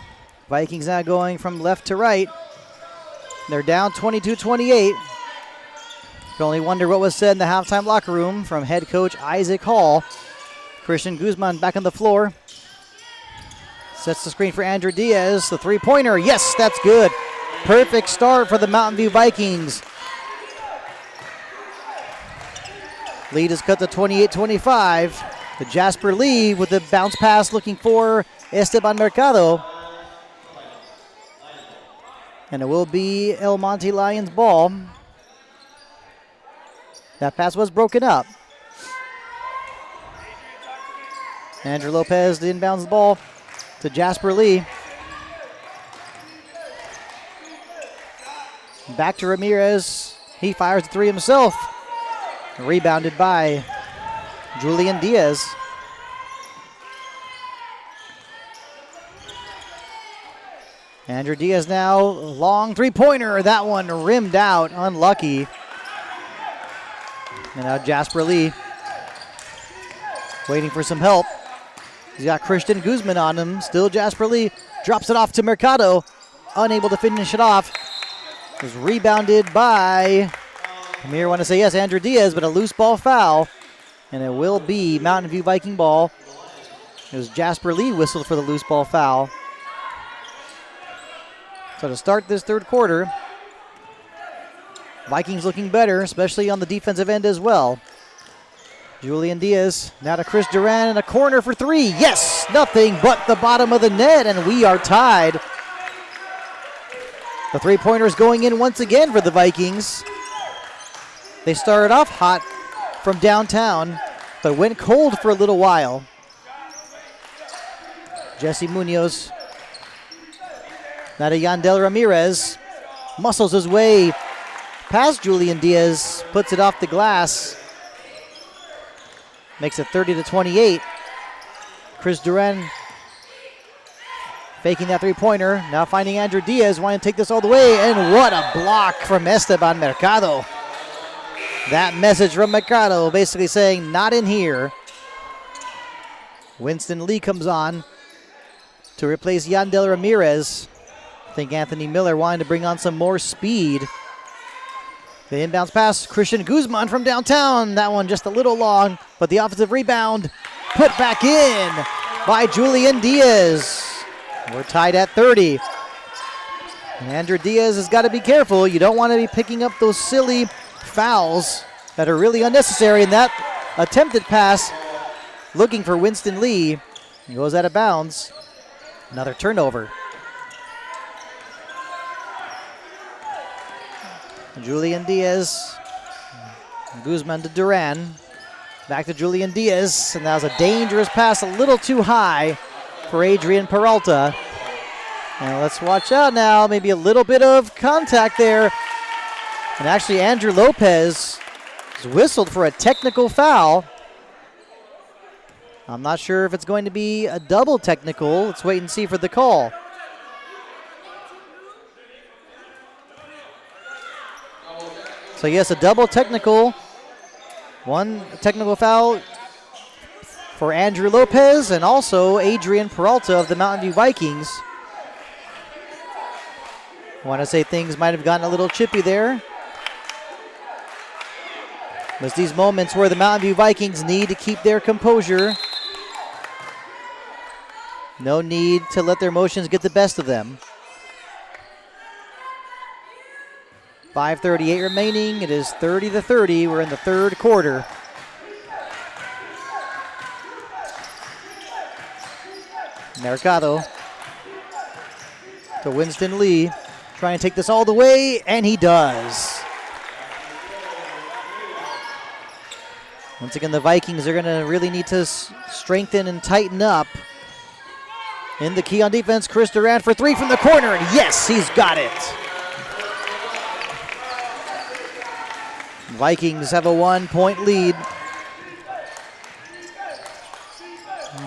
Vikings now going from left to right. They're down 22-28. You can only wonder what was said in the halftime locker room from head coach Isaac Hall. Christian Guzman back on the floor. Sets the screen for Andrew Diaz. The three-pointer. Yes, that's good. Perfect start for the Mountain View Vikings. Lead is cut to 28-25. The Jasper Lee with the bounce pass looking for Esteban Mercado. And it will be El Monte Lions ball. That pass was broken up. Andrew Lopez inbounds the ball to Jasper Lee. Back to Ramirez. He fires the three himself. Rebounded by Julian Diaz. Andrew Diaz now, long three-pointer. That one rimmed out, unlucky. And now Jasper Lee waiting for some help. He's got Christian Guzman on him. Still Jasper Lee drops it off to Mercado. Unable to finish it off. It was rebounded by, Amir want to say yes, Andrew Diaz, but a loose ball foul. And it will be Mountain View Viking ball. It was Jasper Lee whistled for the loose ball foul. So to start this third quarter, Vikings looking better, especially on the defensive end as well. Julian Diaz now to Chris Duran in a corner for three. Yes, nothing but the bottom of the net, and we are tied. The three-pointers going in once again for the Vikings. They started off hot from downtown, but went cold for a little while. Jesse Munoz. Now to Yandel Ramirez. Muscles his way past Julian Diaz. Puts it off the glass. Makes it 30-28. Chris Duran faking that three-pointer. Now finding Andrew Diaz. Wanting to take this all the way. And what a block from Esteban Mercado. That message from Mercado basically saying, not in here. Winston Lee comes on to replace Yandel Ramirez. I think Anthony Miller wanted to bring on some more speed. The inbounds pass, Christian Guzman from downtown. That one just a little long, but the offensive rebound put back in by Julian Diaz. We're tied at 30. And Andrew Diaz has got to be careful. You don't want to be picking up those silly fouls that are really unnecessary. And that attempted pass looking for Winston Lee. He goes out of bounds. Another turnover. Julian Diaz. Guzman to Duran. Back to Julian Diaz. And that was a dangerous pass, a little too high for Adrian Peralta. And let's watch out now. Maybe a little bit of contact there. And actually Andrew Lopez is whistled for a technical foul. I'm not sure if it's going to be a double technical. Let's wait and see for the call. So yes, a double technical. One technical foul for Andrew Lopez and also Adrian Peralta of the Mountain View Vikings. I want to say things might have gotten a little chippy there. There's these moments where the Mountain View Vikings need to keep their composure. No need to let their emotions get the best of them. 5:38 remaining. It is 30-30. We're in the third quarter. Mercado to Winston Lee. Trying to take this all the way, and he does. Once again, the Vikings are going to really need to strengthen and tighten up. In the key on defense, Chris Durant for three from the corner, and yes, he's got it. Vikings have a 1-point lead.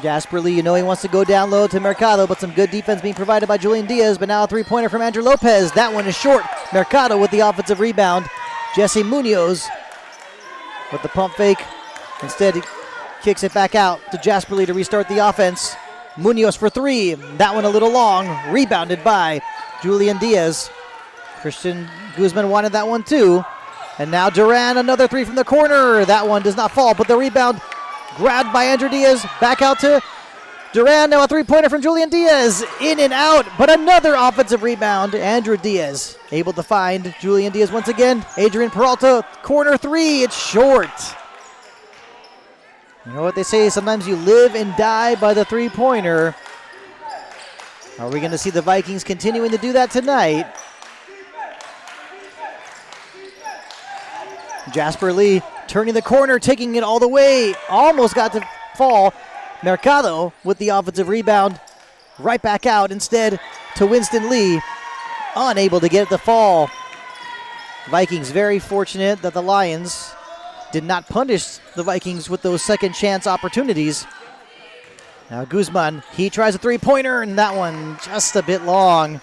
Jasper Lee, you know he wants to go down low to Mercado, but some good defense being provided by Julian Diaz, but now a three-pointer from Andrew Lopez. That one is short. Mercado with the offensive rebound. Jesse Munoz with the pump fake. Instead, he kicks it back out to Jasper Lee to restart the offense. Munoz for three. That one a little long. Rebounded by Julian Diaz. Christian Guzman wanted that one too. And now Duran, another three from the corner. That one does not fall, but the rebound grabbed by Andrew Diaz. Back out to Duran. Now a three-pointer from Julian Diaz. In and out, but another offensive rebound. Andrew Diaz able to find Julian Diaz once again. Adrian Peralta, corner three. It's short. You know what they say, sometimes you live and die by the three-pointer. Are we going to see the Vikings continuing to do that tonight? Jasper Lee turning the corner, taking it all the way. Almost got to fall. Mercado with the offensive rebound. Right back out instead to Winston Lee. Unable to get it to fall. Vikings very fortunate that the Lions did not punish the Vikings with those second chance opportunities. Now Guzman, he tries a three-pointer, and that one just a bit long.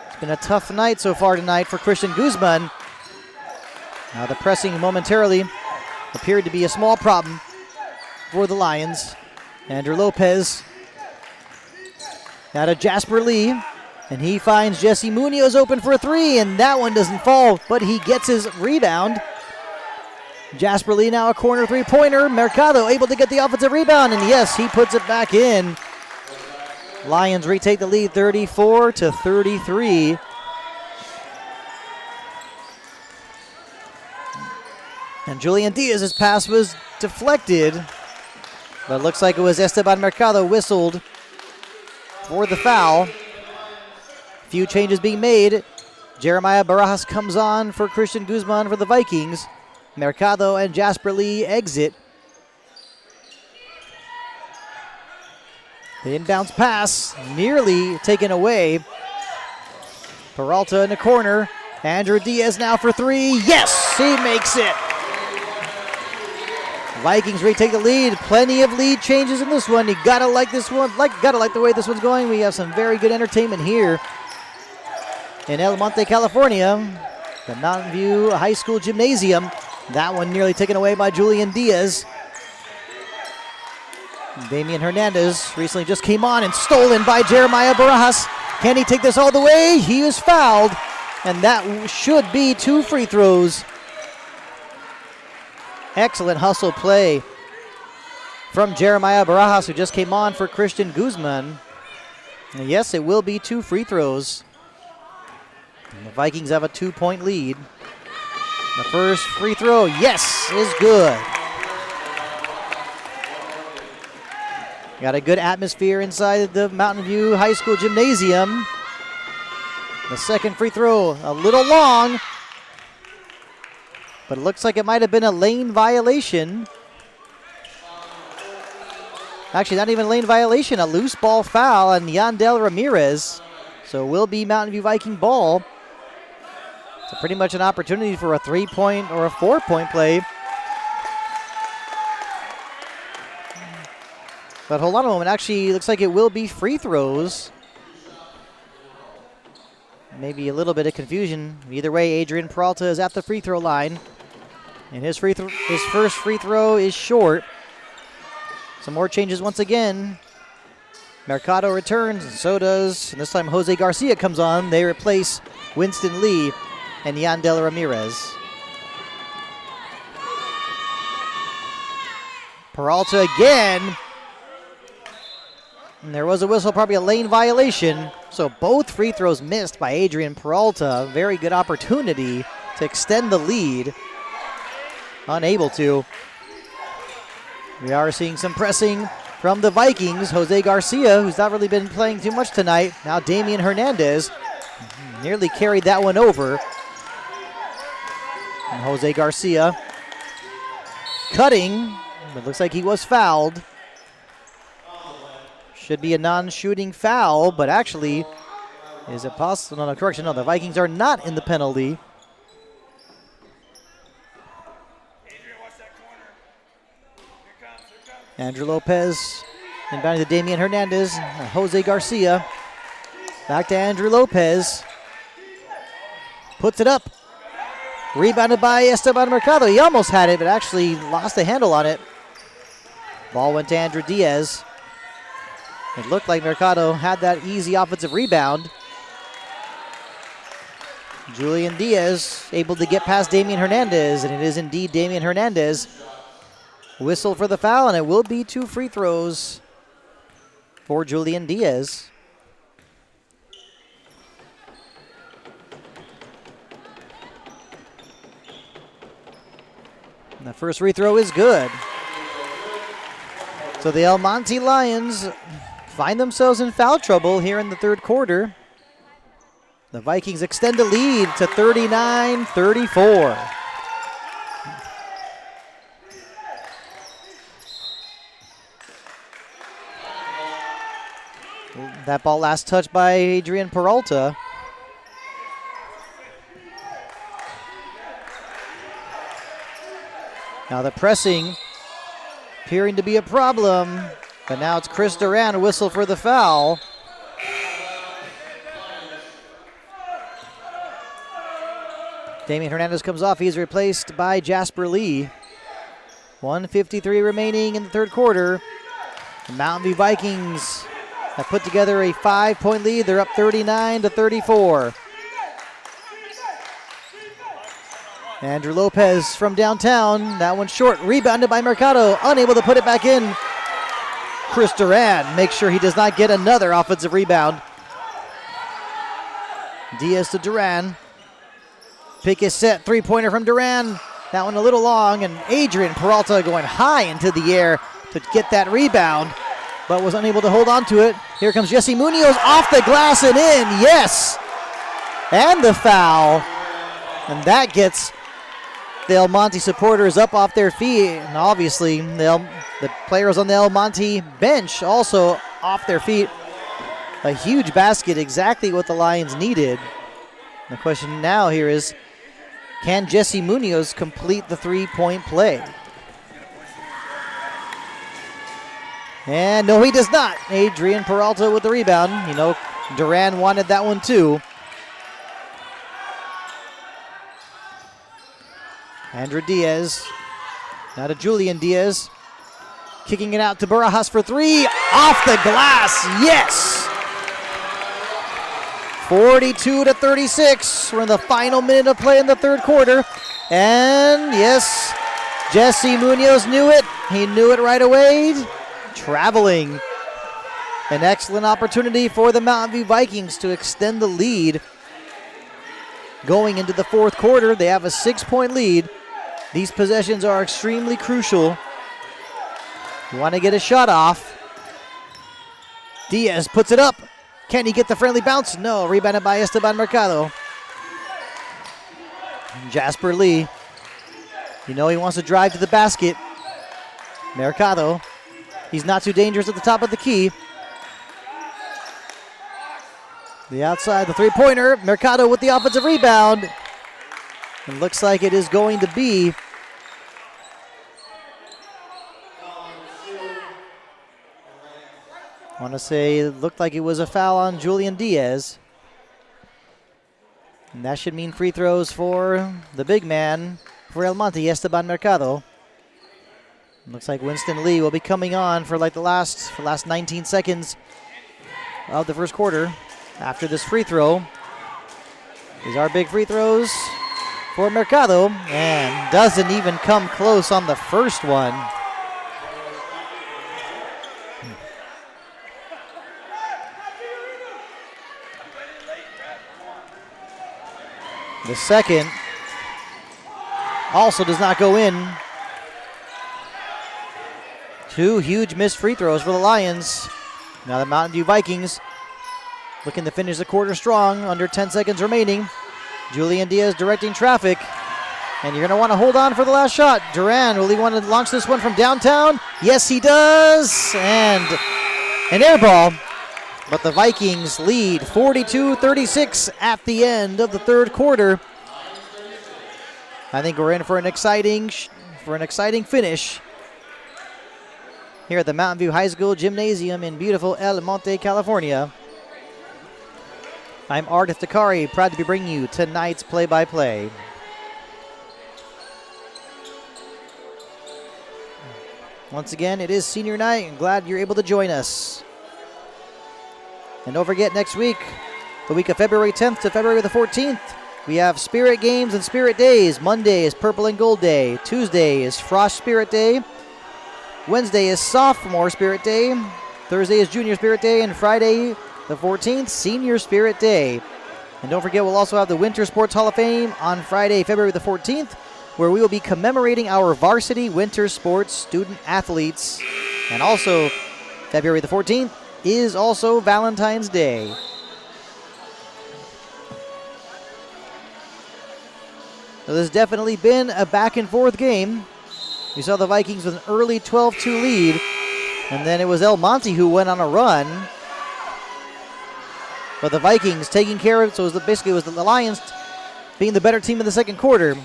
It's been a tough night so far tonight for Christian Guzman. Now the pressing momentarily appeared to be a small problem for the Lions. Andrew Lopez. Now to Jasper Lee, and he finds Jesse Munoz open for a three, and that one doesn't fall, but he gets his rebound. Jasper Lee now a corner three-pointer. Mercado able to get the offensive rebound, and yes, he puts it back in. Lions retake the lead 34-33. And Julian Diaz's pass was deflected, but it looks like it was Esteban Mercado whistled for the foul. Few changes being made. Jeremiah Barajas comes on for Christian Guzman for the Vikings. Mercado and Jasper Lee exit. The inbounds pass nearly taken away. Peralta in the corner. Andrew Diaz now for three. Yes, he makes it. Vikings retake the lead. Plenty of lead changes in this one. You gotta like this one. Gotta like the way this one's going. We have some very good entertainment here in El Monte, California. The Mountain View High School Gymnasium. That one nearly taken away by Julian Diaz. Damian Hernandez recently just came on and stolen by Jeremiah Barajas. Can he take this all the way? He is fouled, and that should be 2 free throws. Excellent hustle play from Jeremiah Barajas, who just came on for Christian Guzman. And yes, it will be 2 free throws. And the Vikings have a 2-point lead. The first free throw, yes, is good. Got a good atmosphere inside the Mountain View High School Gymnasium. The second free throw, a little long, but it looks like it might have been a lane violation. Actually, not even a lane violation, a loose ball foul on Yandel Ramirez. So it will be Mountain View Viking ball. So pretty much an opportunity for a 3-point or a 4-point play. But hold on a moment, actually looks like it will be free throws. Maybe a little bit of confusion. Either way, Adrian Peralta is at the free throw line. And his first free throw is short. Some more changes once again. Mercado returns, and so does, and this time Jose Garcia comes on. They replace Winston Lee and Yandel Ramirez. Peralta again. And there was a whistle, probably a lane violation. So both free throws missed by Adrian Peralta. Very good opportunity to extend the lead. Unable to. We are seeing some pressing from the Vikings. Jose Garcia, who's not really been playing too much tonight. Now Damian Hernandez nearly carried that one over. And Jose Garcia cutting, but looks like he was fouled. Should be a non-shooting foul, but actually, is it possible? No, correction, no, the Vikings are not in the penalty. Andrew Lopez inbounding to Damian Hernandez. Jose Garcia. Back to Andrew Lopez. Puts it up. Rebounded by Esteban Mercado. He almost had it, but actually lost the handle on it. Ball went to Andrew Diaz. It looked like Mercado had that easy offensive rebound. Julian Diaz able to get past Damian Hernandez, and it is indeed Damian Hernandez. Whistle for the foul, and it will be 2 free throws for Julian Diaz. And the first free throw is good. So the El Monte Lions find themselves in foul trouble here in the third quarter. The Vikings extend the lead to 39-34. That ball last touched by Adrian Peralta. Now the pressing appearing to be a problem, but now it's Chris Duran, a whistle for the foul. Damian Hernandez comes off. He's replaced by Jasper Lee. 1:53 remaining in the third quarter. The Mountain View Vikings have put together a 5-point lead. They're up 39-34. Andrew Lopez from downtown. That one short. Rebounded by Mercado. Unable to put it back in. Chris Duran makes sure he does not get another offensive rebound. Diaz to Duran. Pick is set. Three-pointer from Duran. That one a little long. And Adrian Peralta going high into the air to get that rebound, but was unable to hold on to it. Here comes Jesse Munoz off the glass and in. Yes! And the foul. And that gets the El Monte supporters up off their feet. And obviously, the players on the El Monte bench also off their feet. A huge basket, exactly what the Lions needed. The question now here is, can Jesse Munoz complete the three-point play? And no, he does not. Adrian Peralta with the rebound. You know, Duran wanted that one too. Andrew Diaz. Now to Julian Diaz. Kicking it out to Barajas for three. Off the glass. Yes! 42-36. We're in the final minute of play in the third quarter. And yes, Jesse Munoz knew it. He knew it right away. Traveling. An excellent opportunity for the Mountain View Vikings to extend the lead. Going into the fourth quarter, they have a 6-point lead. These possessions are extremely crucial. You want to get a shot off. Diaz puts it up. Can he get the friendly bounce? No, rebounded by Esteban Mercado. Jasper Lee. You know he wants to drive to the basket. Mercado. He's not too dangerous at the top of the key. The outside, the three-pointer. Mercado with the offensive rebound. It looks like it is going to be I want to say it looked like it was a foul on Julian Diaz. And that should mean free throws for the big man for El Monte, Esteban Mercado. Looks like Winston Lee will be coming on for like the last 19 seconds of the first quarter after this free throw. These are big free throws for Mercado, and doesn't even come close on the first one. The second also does not go in. Two huge missed free throws for the Lions. Now the Mountain View Vikings looking to finish the quarter strong, under 10 seconds remaining. Julian Diaz directing traffic. And you're going to want to hold on for the last shot. Duran, will he want to launch this one from downtown? Yes, he does. And an air ball. But the Vikings lead 42-36 at the end of the third quarter. I think we're in for an exciting finish here at the Mountain View High School Gymnasium in beautiful El Monte, California. I'm Art Iftikhari, proud to be bringing you tonight's play-by-play. Once again, it is senior night. I'm glad you're able to join us. And don't forget, next week, the week of February 10th to February the 14th, we have Spirit Games and Spirit Days. Monday is Purple and Gold Day. Tuesday is Frost Spirit Day. Wednesday is Sophomore Spirit Day. Thursday is Junior Spirit Day. And Friday the 14th, Senior Spirit Day. And don't forget, we'll also have the Winter Sports Hall of Fame on Friday, February the 14th, where we will be commemorating our varsity winter sports student athletes. And also, February the 14th is also Valentine's Day. So this has definitely been a back and forth game. We saw the Vikings with an early 12-2 lead, and then it was El Monte who went on a run. But the Vikings taking care of it, so it was the Lions being the better team in the second quarter.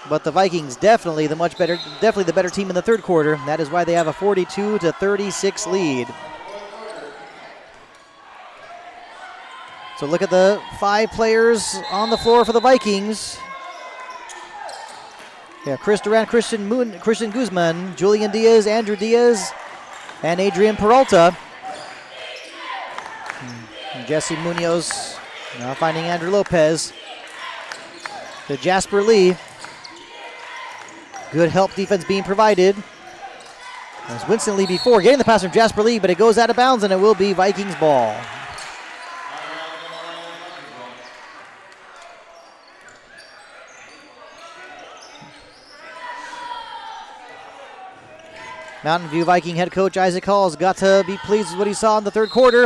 But the Vikings definitely the better team in the third quarter. That is why they have a 42-36 lead. So look at the 5 players on the floor for the Vikings. Yeah, Chris Durant, Christian Guzman, Julian Diaz, Andrew Diaz, and Adrian Peralta. And Jesse Munoz now finding Andrew Lopez. To Jasper Lee. Good help defense being provided. As Winston Lee before getting the pass from Jasper Lee, but it goes out of bounds and it will be Vikings ball. Mountain View Viking head coach Isaac Hall has got to be pleased with what he saw in the third quarter.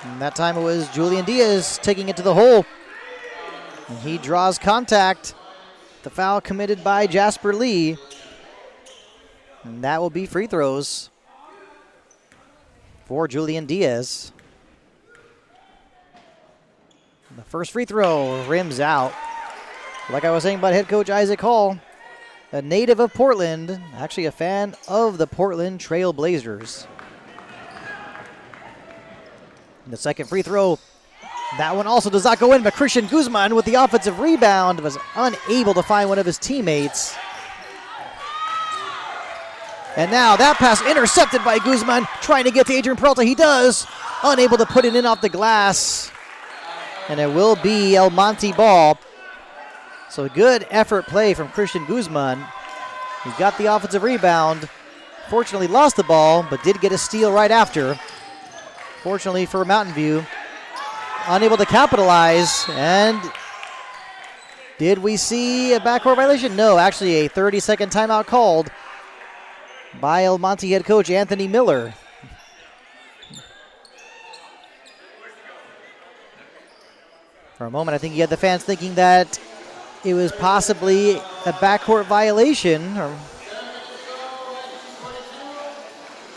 And that time it was Julian Diaz taking it to the hole. And he draws contact. The foul committed by Jasper Lee. And that will be free throws for Julian Diaz. The first free throw rims out. Like I was saying about head coach Isaac Hall, a native of Portland, actually a fan of the Portland Trail Blazers. The second free throw, that one also does not go in, but Christian Guzman with the offensive rebound was unable to find one of his teammates. And now that pass intercepted by Guzman, trying to get to Adrian Peralta. He does, unable to put it in off the glass. And it will be El Monte ball. So a good effort play from Christian Guzman. He got the offensive rebound. Fortunately lost the ball, but did get a steal right after. Fortunately for Mountain View, unable to capitalize. And did we see a backcourt violation? No, actually a 30-second timeout called by El Monte head coach Anthony Miller. For a moment, I think he had the fans thinking that it was possibly a backcourt violation.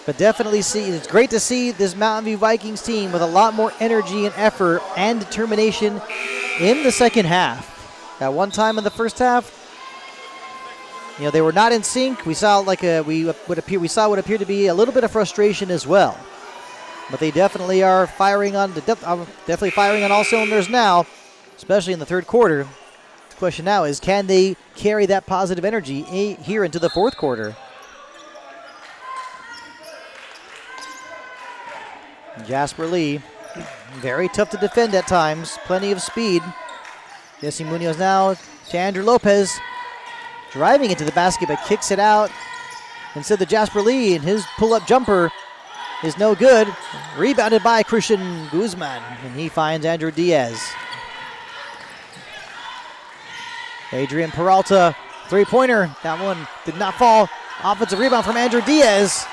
But definitely it's great to see this Mountain View Vikings team with a lot more energy and effort and determination in the second half. At one time in the first half, they were not in sync. We saw what appeared to be a little bit of frustration as well. But they definitely are firing on all cylinders now, especially in the third quarter. The question now is, can they carry that positive energy here into the fourth quarter? Jasper Lee, very tough to defend at times, plenty of speed. Jesse Munoz now to Andrew Lopez, driving into the basket but kicks it out. Instead of Jasper Lee, and his pull-up jumper is no good. Rebounded by Christian Guzman, and he finds Andrew Diaz. Adrian Peralta, three-pointer. That one did not fall. Offensive rebound from Andrew Diaz.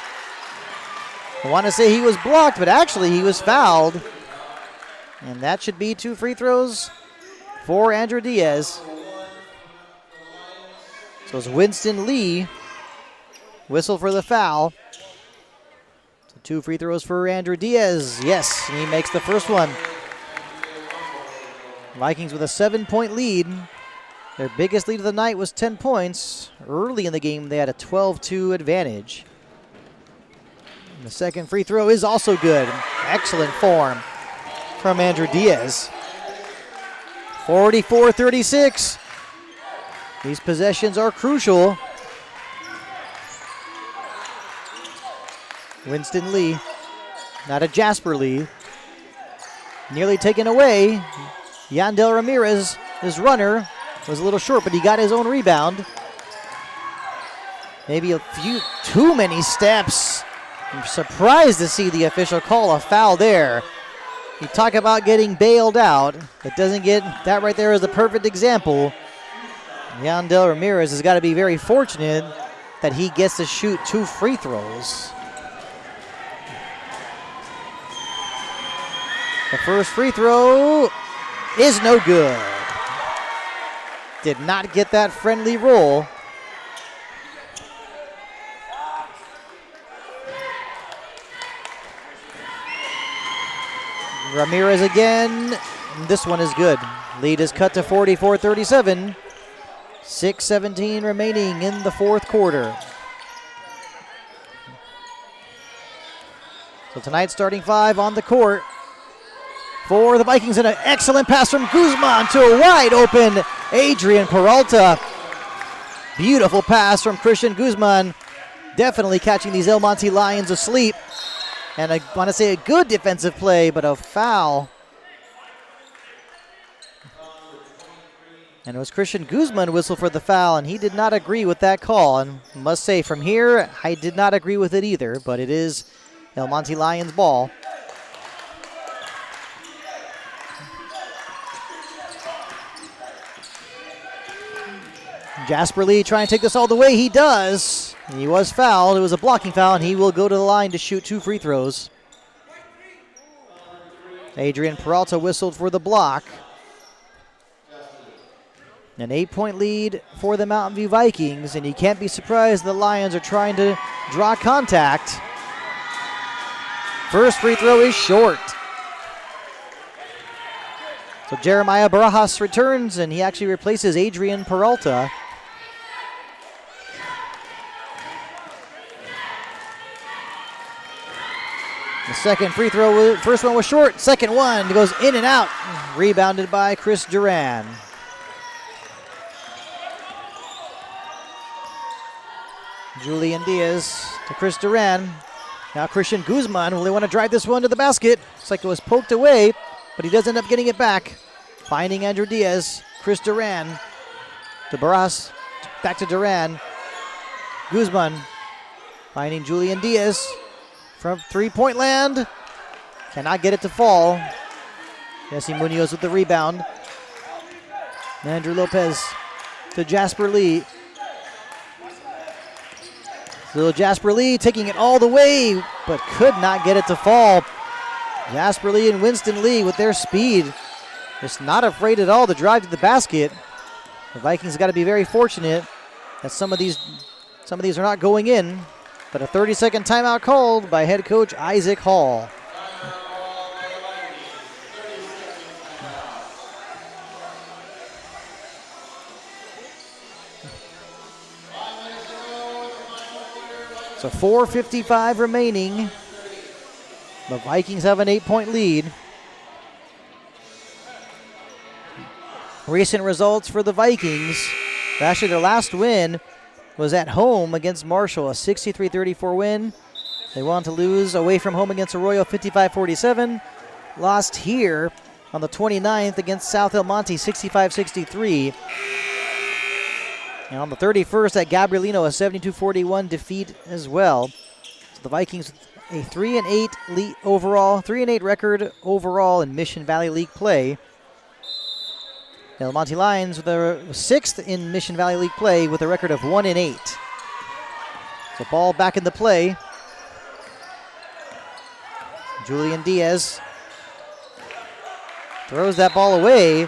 I want to say he was blocked, but actually he was fouled. And that should be 2 free throws for Andrew Diaz. So it's Winston Lee. Whistle for the foul. So 2 free throws for Andrew Diaz. Yes, and he makes the first one. Vikings with a 7-point lead. Their biggest lead of the night was 10 points. Early in the game, they had a 12-2 advantage. And the second free throw is also good. Excellent form from Andrew Diaz. 44-36. These possessions are crucial. Winston Lee, not a Jasper Lee. nearly taken away. Yandel Ramirez, his runner, was a little short, but he got his own rebound. Maybe a few too many steps. I'm surprised to see the official call a foul there. You talk about getting bailed out. It doesn't get, that right there is the perfect example. Yandel Ramirez has got to be very fortunate that he gets to shoot 2 free throws. The first free throw is no good. Did not get that friendly roll. Ramirez again. This one is good. Lead is cut to 44-37. 6:17 remaining in the fourth quarter. So tonight's starting 5 on the court for the Vikings, and an excellent pass from Guzman to a wide open Adrian Peralta. Beautiful pass from Christian Guzman. Definitely catching these El Monte Lions asleep. And I want to say a good defensive play, but a foul. And it was Christian Guzman whistle for the foul, and he did not agree with that call. And I must say, from here, I did not agree with it either, but it is El Monte Lions ball. Jasper Lee trying to take this all the way. He does. He was fouled. It was a blocking foul, and he will go to the line to shoot 2 free throws. Adrian Peralta whistled for the block. An 8-point lead for the Mountain View Vikings, and you can't be surprised the Lions are trying to draw contact. First free throw is short. So Jeremiah Barajas returns, and he actually replaces Adrian Peralta. The second free throw, first one was short. Second one goes in and out. Rebounded by Chris Duran. Julian Diaz to Chris Duran. Now Christian Guzman, will they want to drive this one to the basket? Looks like it was poked away, but he does end up getting it back. Finding Andrew Diaz. Chris Duran to Barras. Back to Duran. Guzman finding Julian Diaz from three-point land. Cannot get it to fall. Jesse Munoz with the rebound. Andrew Lopez to Jasper Lee. So Jasper Lee taking it all the way, but could not get it to fall. Jasper Lee and Winston Lee with their speed, just not afraid at all to drive to the basket. The Vikings got to be very fortunate that some of these are not going in, but a 30-second timeout called by head coach Isaac Hall. So 4:55 remaining. The Vikings have an 8-point lead. Recent results for the Vikings. Actually, their last win was at home against Marshall, a 63-34 win. They want to lose away from home against Arroyo, 55-47. Lost here on the 29th against South El Monte, 65-63. And on the 31st at Gabrielino, a 72-41 defeat as well. So the Vikings a 3-8 lead overall, 3-8 record overall in Mission Valley League play. El Monte Lions with a 6th in Mission Valley League play with a record of 1-8. So ball back in the play. Julian Diaz throws that ball away.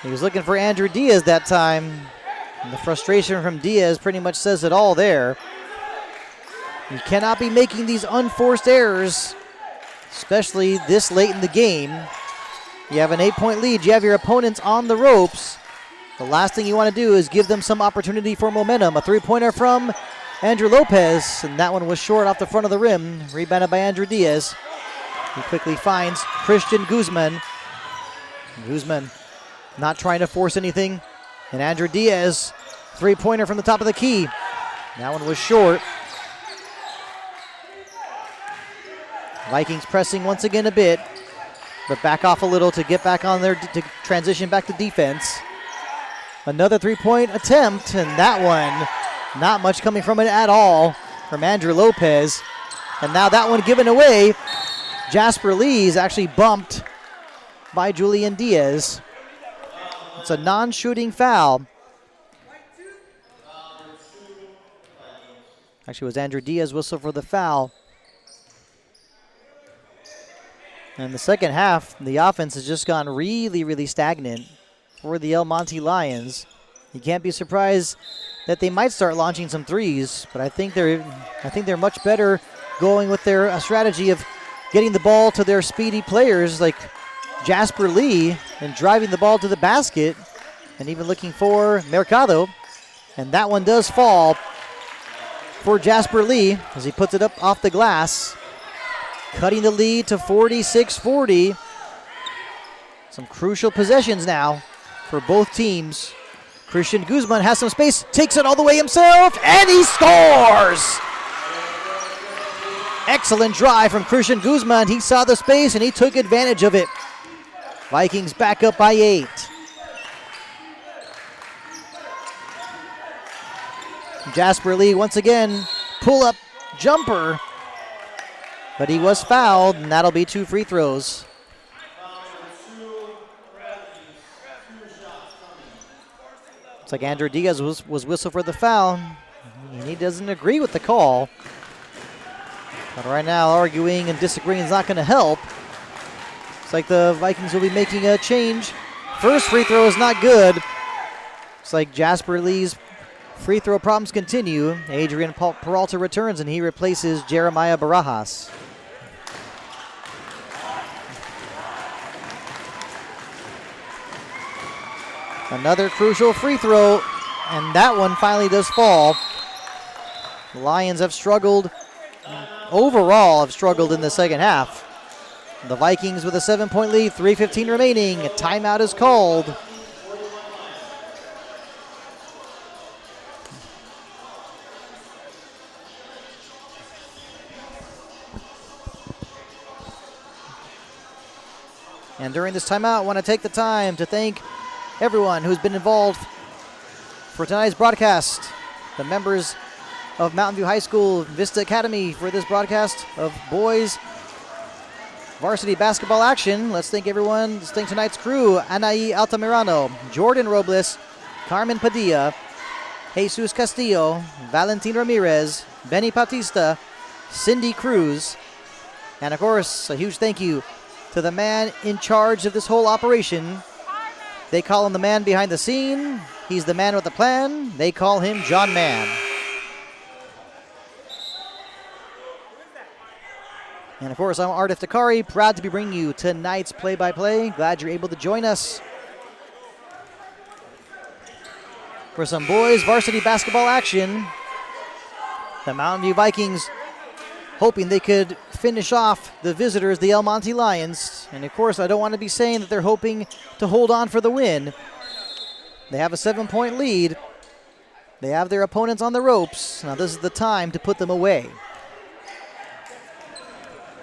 He was looking for Andrew Diaz that time. And the frustration from Diaz pretty much says it all there. You cannot be making these unforced errors, especially this late in the game. You have an 8-point lead. You have your opponents on the ropes. The last thing you want to do is give them some opportunity for momentum. A three-pointer from Andrew Lopez, and that one was short off the front of the rim. Rebounded by Andrew Diaz. He quickly finds Christian Guzman. Guzman not trying to force anything. And Andrew Diaz, three-pointer from the top of the key. That one was short. Vikings pressing once again a bit, but back off a little to get back on there to transition back to defense. Another three-point attempt, and that one, not much coming from it at all from Andrew Lopez. And now that one given away. Jasper Lee is actually bumped by Julian Diaz. It's a non-shooting foul. Actually, it was Andrew Diaz whistle for the foul. And the second half, the offense has just gone really, really stagnant for the El Monte Lions. You can't be surprised that they might start launching some threes, but I think they're much better going with their strategy of getting the ball to their speedy players like Jasper Lee and driving the ball to the basket, and even looking for Mercado. And that one does fall for Jasper Lee as he puts it up off the glass, cutting the lead to 46-40. Some crucial possessions now for both teams. Christian Guzman has some space, takes it all the way himself, and he scores! Excellent drive from Christian Guzman. He saw the space and he took advantage of it. Vikings back up by 8. Jasper Lee once again, pull-up jumper, but he was fouled, and that'll be 2 free throws. It's like Andrew Diaz was whistled for the foul, and he doesn't agree with the call. But right now, arguing and disagreeing is not going to help. It's like the Vikings will be making a change. First free throw is not good. It's like Jasper Lee's free throw problems continue. Adrian Peralta returns, and he replaces Jeremiah Barajas. Another crucial free throw, and that one finally does fall. The Lions have struggled, overall have struggled in the second half. The Vikings with a 7-point lead, 3:15 remaining. A timeout is called. And during this timeout, I want to take the time to thank everyone who's been involved for tonight's broadcast. The members of Mountain View High School Vista Academy for this broadcast of boys varsity basketball action. Let's thank everyone. Let's thank tonight's crew: Anaí Altamirano, Jordan Robles, Carmen Padilla, Jesus Castillo, Valentin Ramirez, Benny Bautista, Cindy Cruz, and of course, a huge thank you to the man in charge of this whole operation. They call him the man behind the scene. He's the man with the plan. They call him John Mann. And of course, I'm Art Iftikhari, proud to be bringing you tonight's play-by-play. Glad you're able to join us for some boys varsity basketball action. The Mountain View Vikings hoping they could finish off the visitors, the El Monte Lions. And of course, I don't want to be saying that they're hoping to hold on for the win. They have a 7-point lead. They have their opponents on the ropes. Now this is the time to put them away.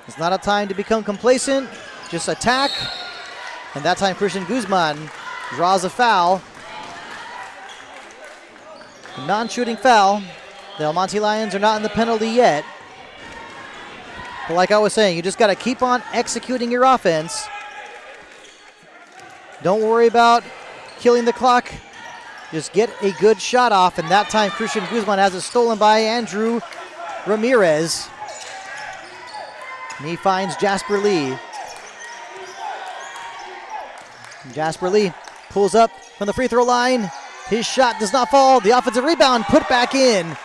It's not a time to become complacent, just attack. And that time Christian Guzman draws a foul. A non-shooting foul. The El Monte Lions are not in the penalty yet. But like I was saying, you just got to keep on executing your offense. Don't worry about killing the clock. Just get a good shot off, and that time Christian Guzman has it stolen by Andrew Ramirez. And he finds Jasper Lee. And Jasper Lee pulls up from the free throw line. His shot does not fall. The offensive rebound put back in.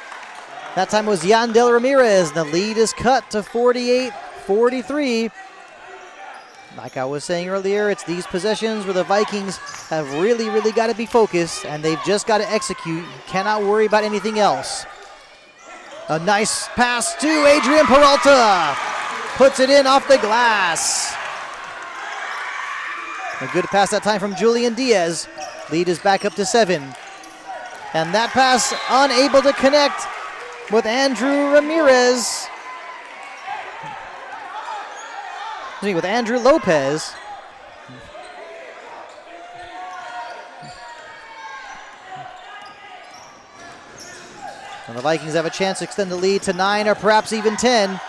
That time was Yandel Ramirez. The lead is cut to 48-43. Like I was saying earlier, it's these possessions where the Vikings have really, really got to be focused, and they've just got to execute. You cannot worry about anything else. A nice pass to Adrian Peralta. Puts it in off the glass. A good pass that time from Julian Diaz. Lead is back up to 7. And that pass unable to connect with Andrew Ramirez. with Andrew Lopez. And the Vikings have a chance to extend the lead to 9 or perhaps even 10.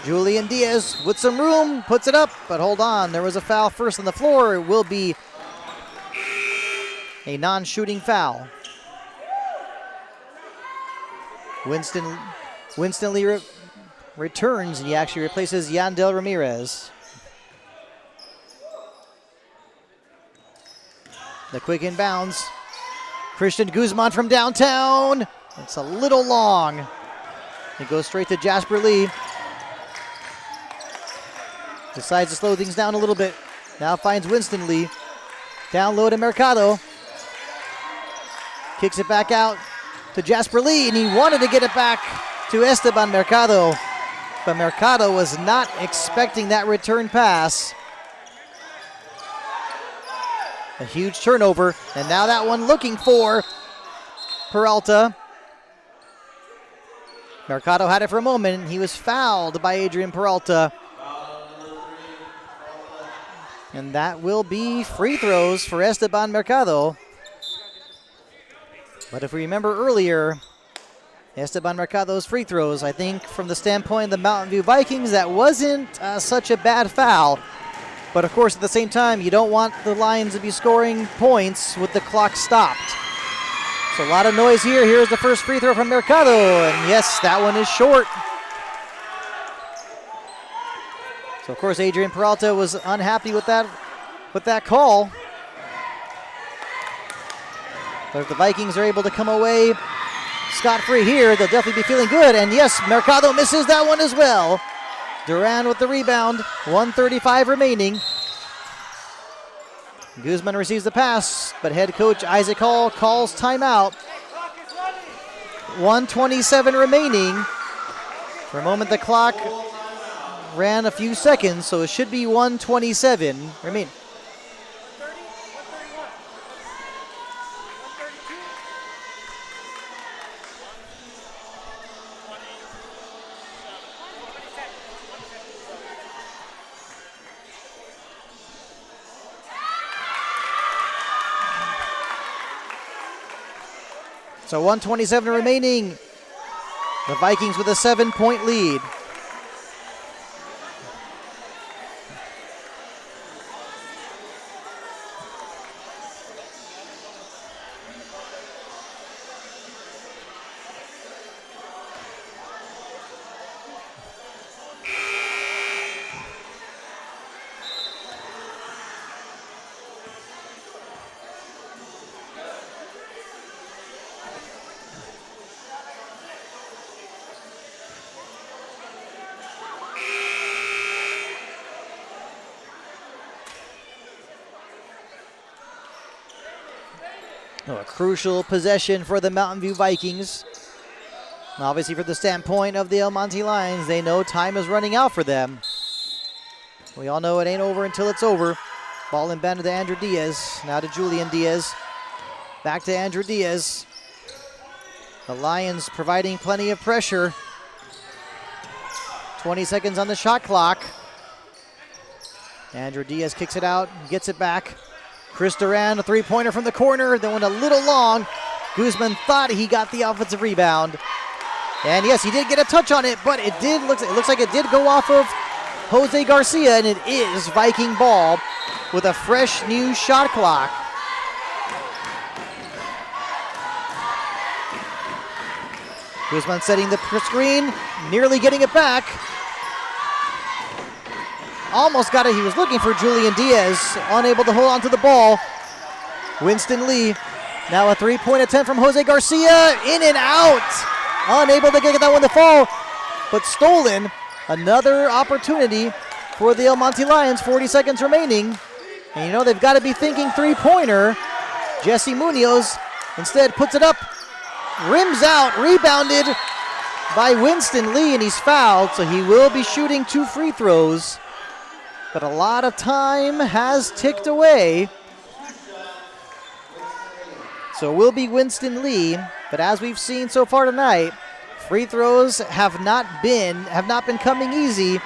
Julian Diaz with some room, puts it up, but hold on. There was a foul first on the floor. It will be a non-shooting foul. Winston Lee returns, and he actually replaces Yandel Ramirez. The quick inbounds. Christian Guzman from downtown. It's a little long. It goes straight to Jasper Lee. Decides to slow things down a little bit. Now finds Winston Lee. Down low to Mercado. Kicks it back out to Jasper Lee, and he wanted to get it back to Esteban Mercado. But Mercado was not expecting that return pass. A huge turnover, and now that one looking for Peralta. Mercado had it for a moment. He was fouled by Adrian Peralta. And that will be free throws for Esteban Mercado. But if we remember earlier, Esteban Mercado's free throws, I think from the standpoint of the Mountain View Vikings, that wasn't such a bad foul. But of course, at the same time, you don't want the Lions to be scoring points with the clock stopped. So a lot of noise here. Here's the first free throw from Mercado, and yes, that one is short. So of course, Adrian Peralta was unhappy with that call. But if the Vikings are able to come away scot-free here, they'll definitely be feeling good. And yes, Mercado misses that one as well. Duran with the rebound, 1:35 remaining. Guzman receives the pass, but head coach Isaac Hall calls timeout. 1:27 remaining. For a moment, the clock ran a few seconds, so it should be 1:27 remaining. So 1:27 remaining. The Vikings with a 7-point lead. A crucial possession for the Mountain View Vikings. Obviously, from the standpoint of the El Monte Lions, they know time is running out for them. We all know it ain't over until it's over. Ball inbounded to Andrew Diaz. Now to Julian Diaz. Back to Andrew Diaz. The Lions providing plenty of pressure. 20 seconds on the shot clock. Andrew Diaz kicks it out, gets it back. Chris Duran, a three-pointer from the corner, then went a little long. Guzman thought he got the offensive rebound. And yes, he did get a touch on it, but it looks like it did go off of Jose Garcia, and it is Viking ball with a fresh new shot clock. Guzman setting the screen, nearly getting it back. Almost got it. He was looking for Julian Diaz, unable to hold on to the ball. Winston Lee, now a three-point attempt from Jose Garcia, in and out. Unable to get that one to fall, but stolen. Another opportunity for the El Monte Lions, 40 seconds remaining. And you know they've got to be thinking three-pointer. Jesse Munoz instead puts it up, rims out, rebounded by Winston Lee, and he's fouled, so he will be shooting 2 free throws. But a lot of time has ticked away. So it will be Winston Lee. But as we've seen so far tonight, free throws have not been coming easy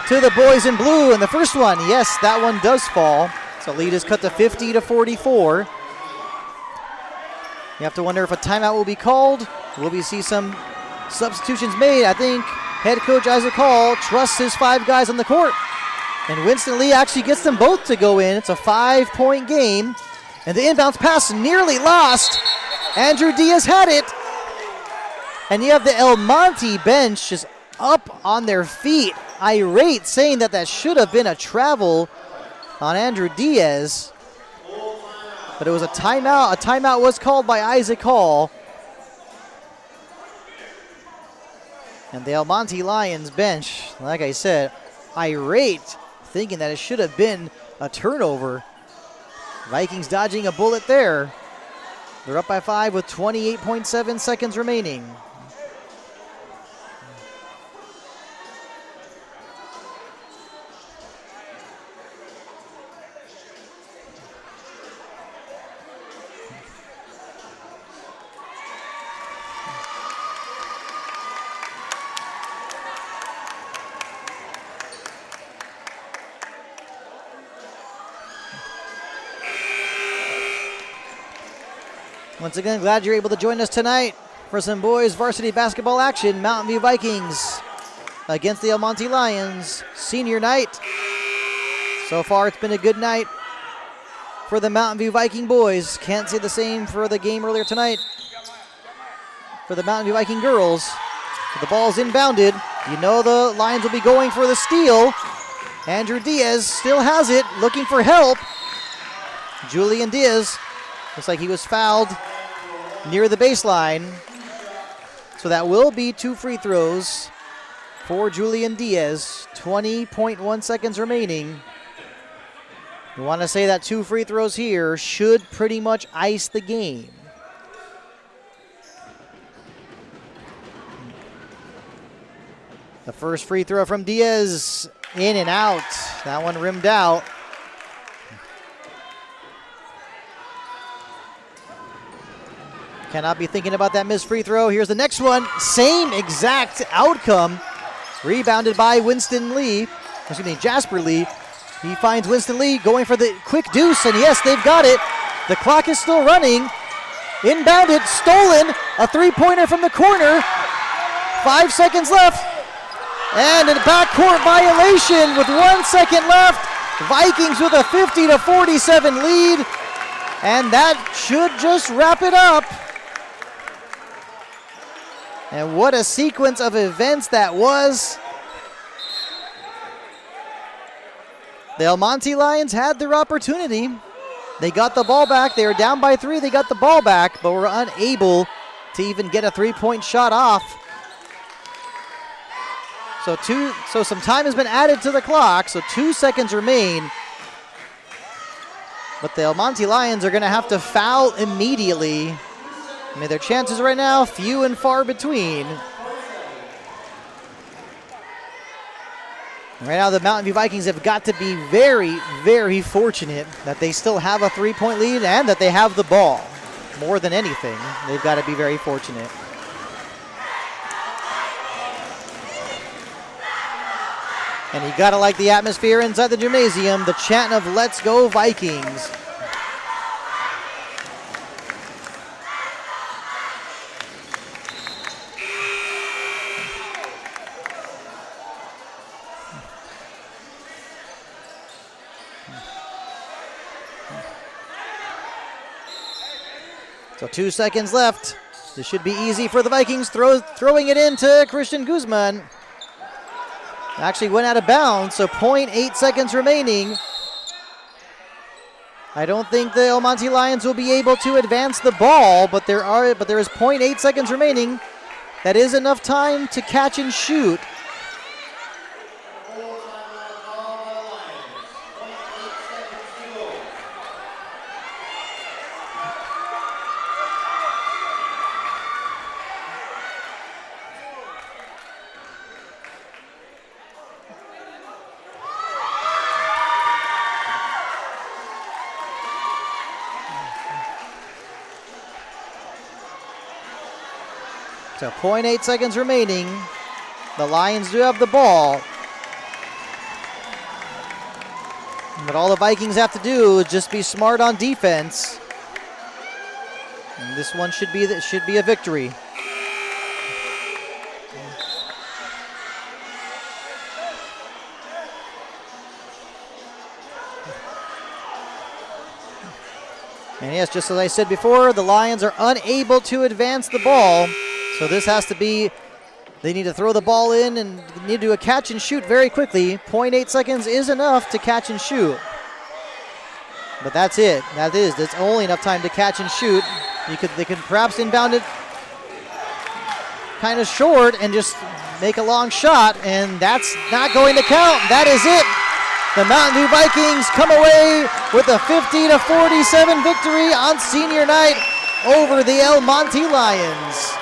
to the boys in blue. And the first one, yes, that one does fall. So lead is cut to 50-44. You have to wonder if a timeout will be called. Will we see some substitutions made? I think head coach Isaac Hall trusts his 5 guys on the court. And Winston Lee actually gets them both to go in. It's a 5-point game. And the inbounds pass nearly lost. Andrew Diaz had it. And you have the El Monte bench just up on their feet, irate, saying that that should have been a travel on Andrew Diaz. But it was a timeout. A timeout was called by Isaac Hall. And the El Monte Lions bench, like I said, irate, thinking that it should have been a turnover. Vikings dodging a bullet there. They're up by 5 with 28.7 seconds remaining. Once again, glad you're able to join us tonight for some boys varsity basketball action. Mountain View Vikings against the El Monte Lions. Senior night. So far, it's been a good night for the Mountain View Viking boys. Can't say the same for the game earlier tonight for the Mountain View Viking girls. So the ball's inbounded. You know the Lions will be going for the steal. Andrew Diaz still has it, looking for help. Julian Diaz. Looks like he was fouled near the baseline. So that will be 2 free throws for Julian Diaz. 20.1 seconds remaining. You want to say that 2 free throws here should pretty much ice the game. The first free throw from Diaz, in and out. That one rimmed out. Cannot be thinking about that missed free throw. Here's the next one. Same exact outcome. Rebounded by Winston Lee. Excuse me, Jasper Lee. He finds Winston Lee going for the quick deuce, and yes, they've got it. The clock is still running. Inbounded, stolen. A 3-pointer from the corner. 5 seconds left. And a backcourt violation with 1 second left. Vikings with a 50-47 lead. And that should just wrap it up. And what a sequence of events that was. The El Monte Lions had their opportunity. They got the ball back. They were down by 3. They got the ball back, but were unable to even get a 3-point shot off. So some time has been added to the clock, so 2 seconds remain. But the El Monte Lions are going to have to foul immediately. I mean, their chances right now, few and far between. Right now, the Mountain View Vikings have got to be very, very fortunate that they still have a 3-point lead and that they have the ball. More than anything, they've got to be very fortunate. And you got to like the atmosphere inside the gymnasium, the chant of "Let's Go Vikings." So 2 seconds left. This should be easy for the Vikings. Throwing it into Christian Guzman. Actually went out of bounds, so 0.8 seconds remaining. I don't think the El Monte Lions will be able to advance the ball, but there is 0.8 seconds remaining. That is enough time to catch and shoot. So 0.8 seconds remaining. The Lions do have the ball. But all the Vikings have to do is just be smart on defense. And this one should be a victory. And yes, just as I said before, the Lions are unable to advance the ball. So this has to be, they need to throw the ball in and need to do a catch and shoot very quickly. 0.8 seconds is enough to catch and shoot. But that's it. That's only enough time to catch and shoot. They could perhaps inbound it kind of short and just make a long shot, and that's not going to count. That is it. The Mountain View Vikings come away with a 50-47 victory on senior night over the El Monte Lions.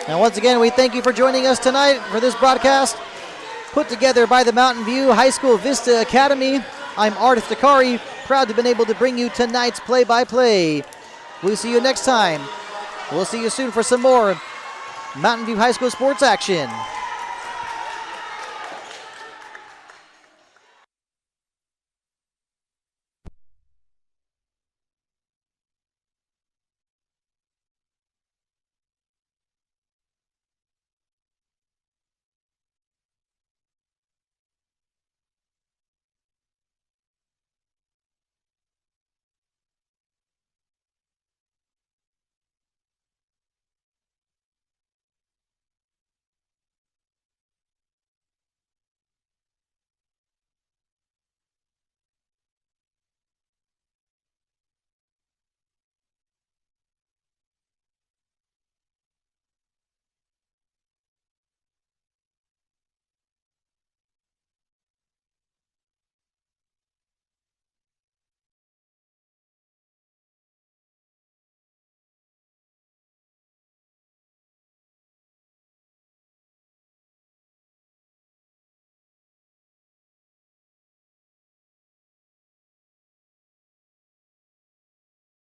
Now, once again, we thank you for joining us tonight for this broadcast put together by the Mountain View High School Vista Academy. I'm Ardith Dakari, proud to have been able to bring you tonight's play-by-play. We'll see you next time. We'll see you soon for some more Mountain View High School sports action.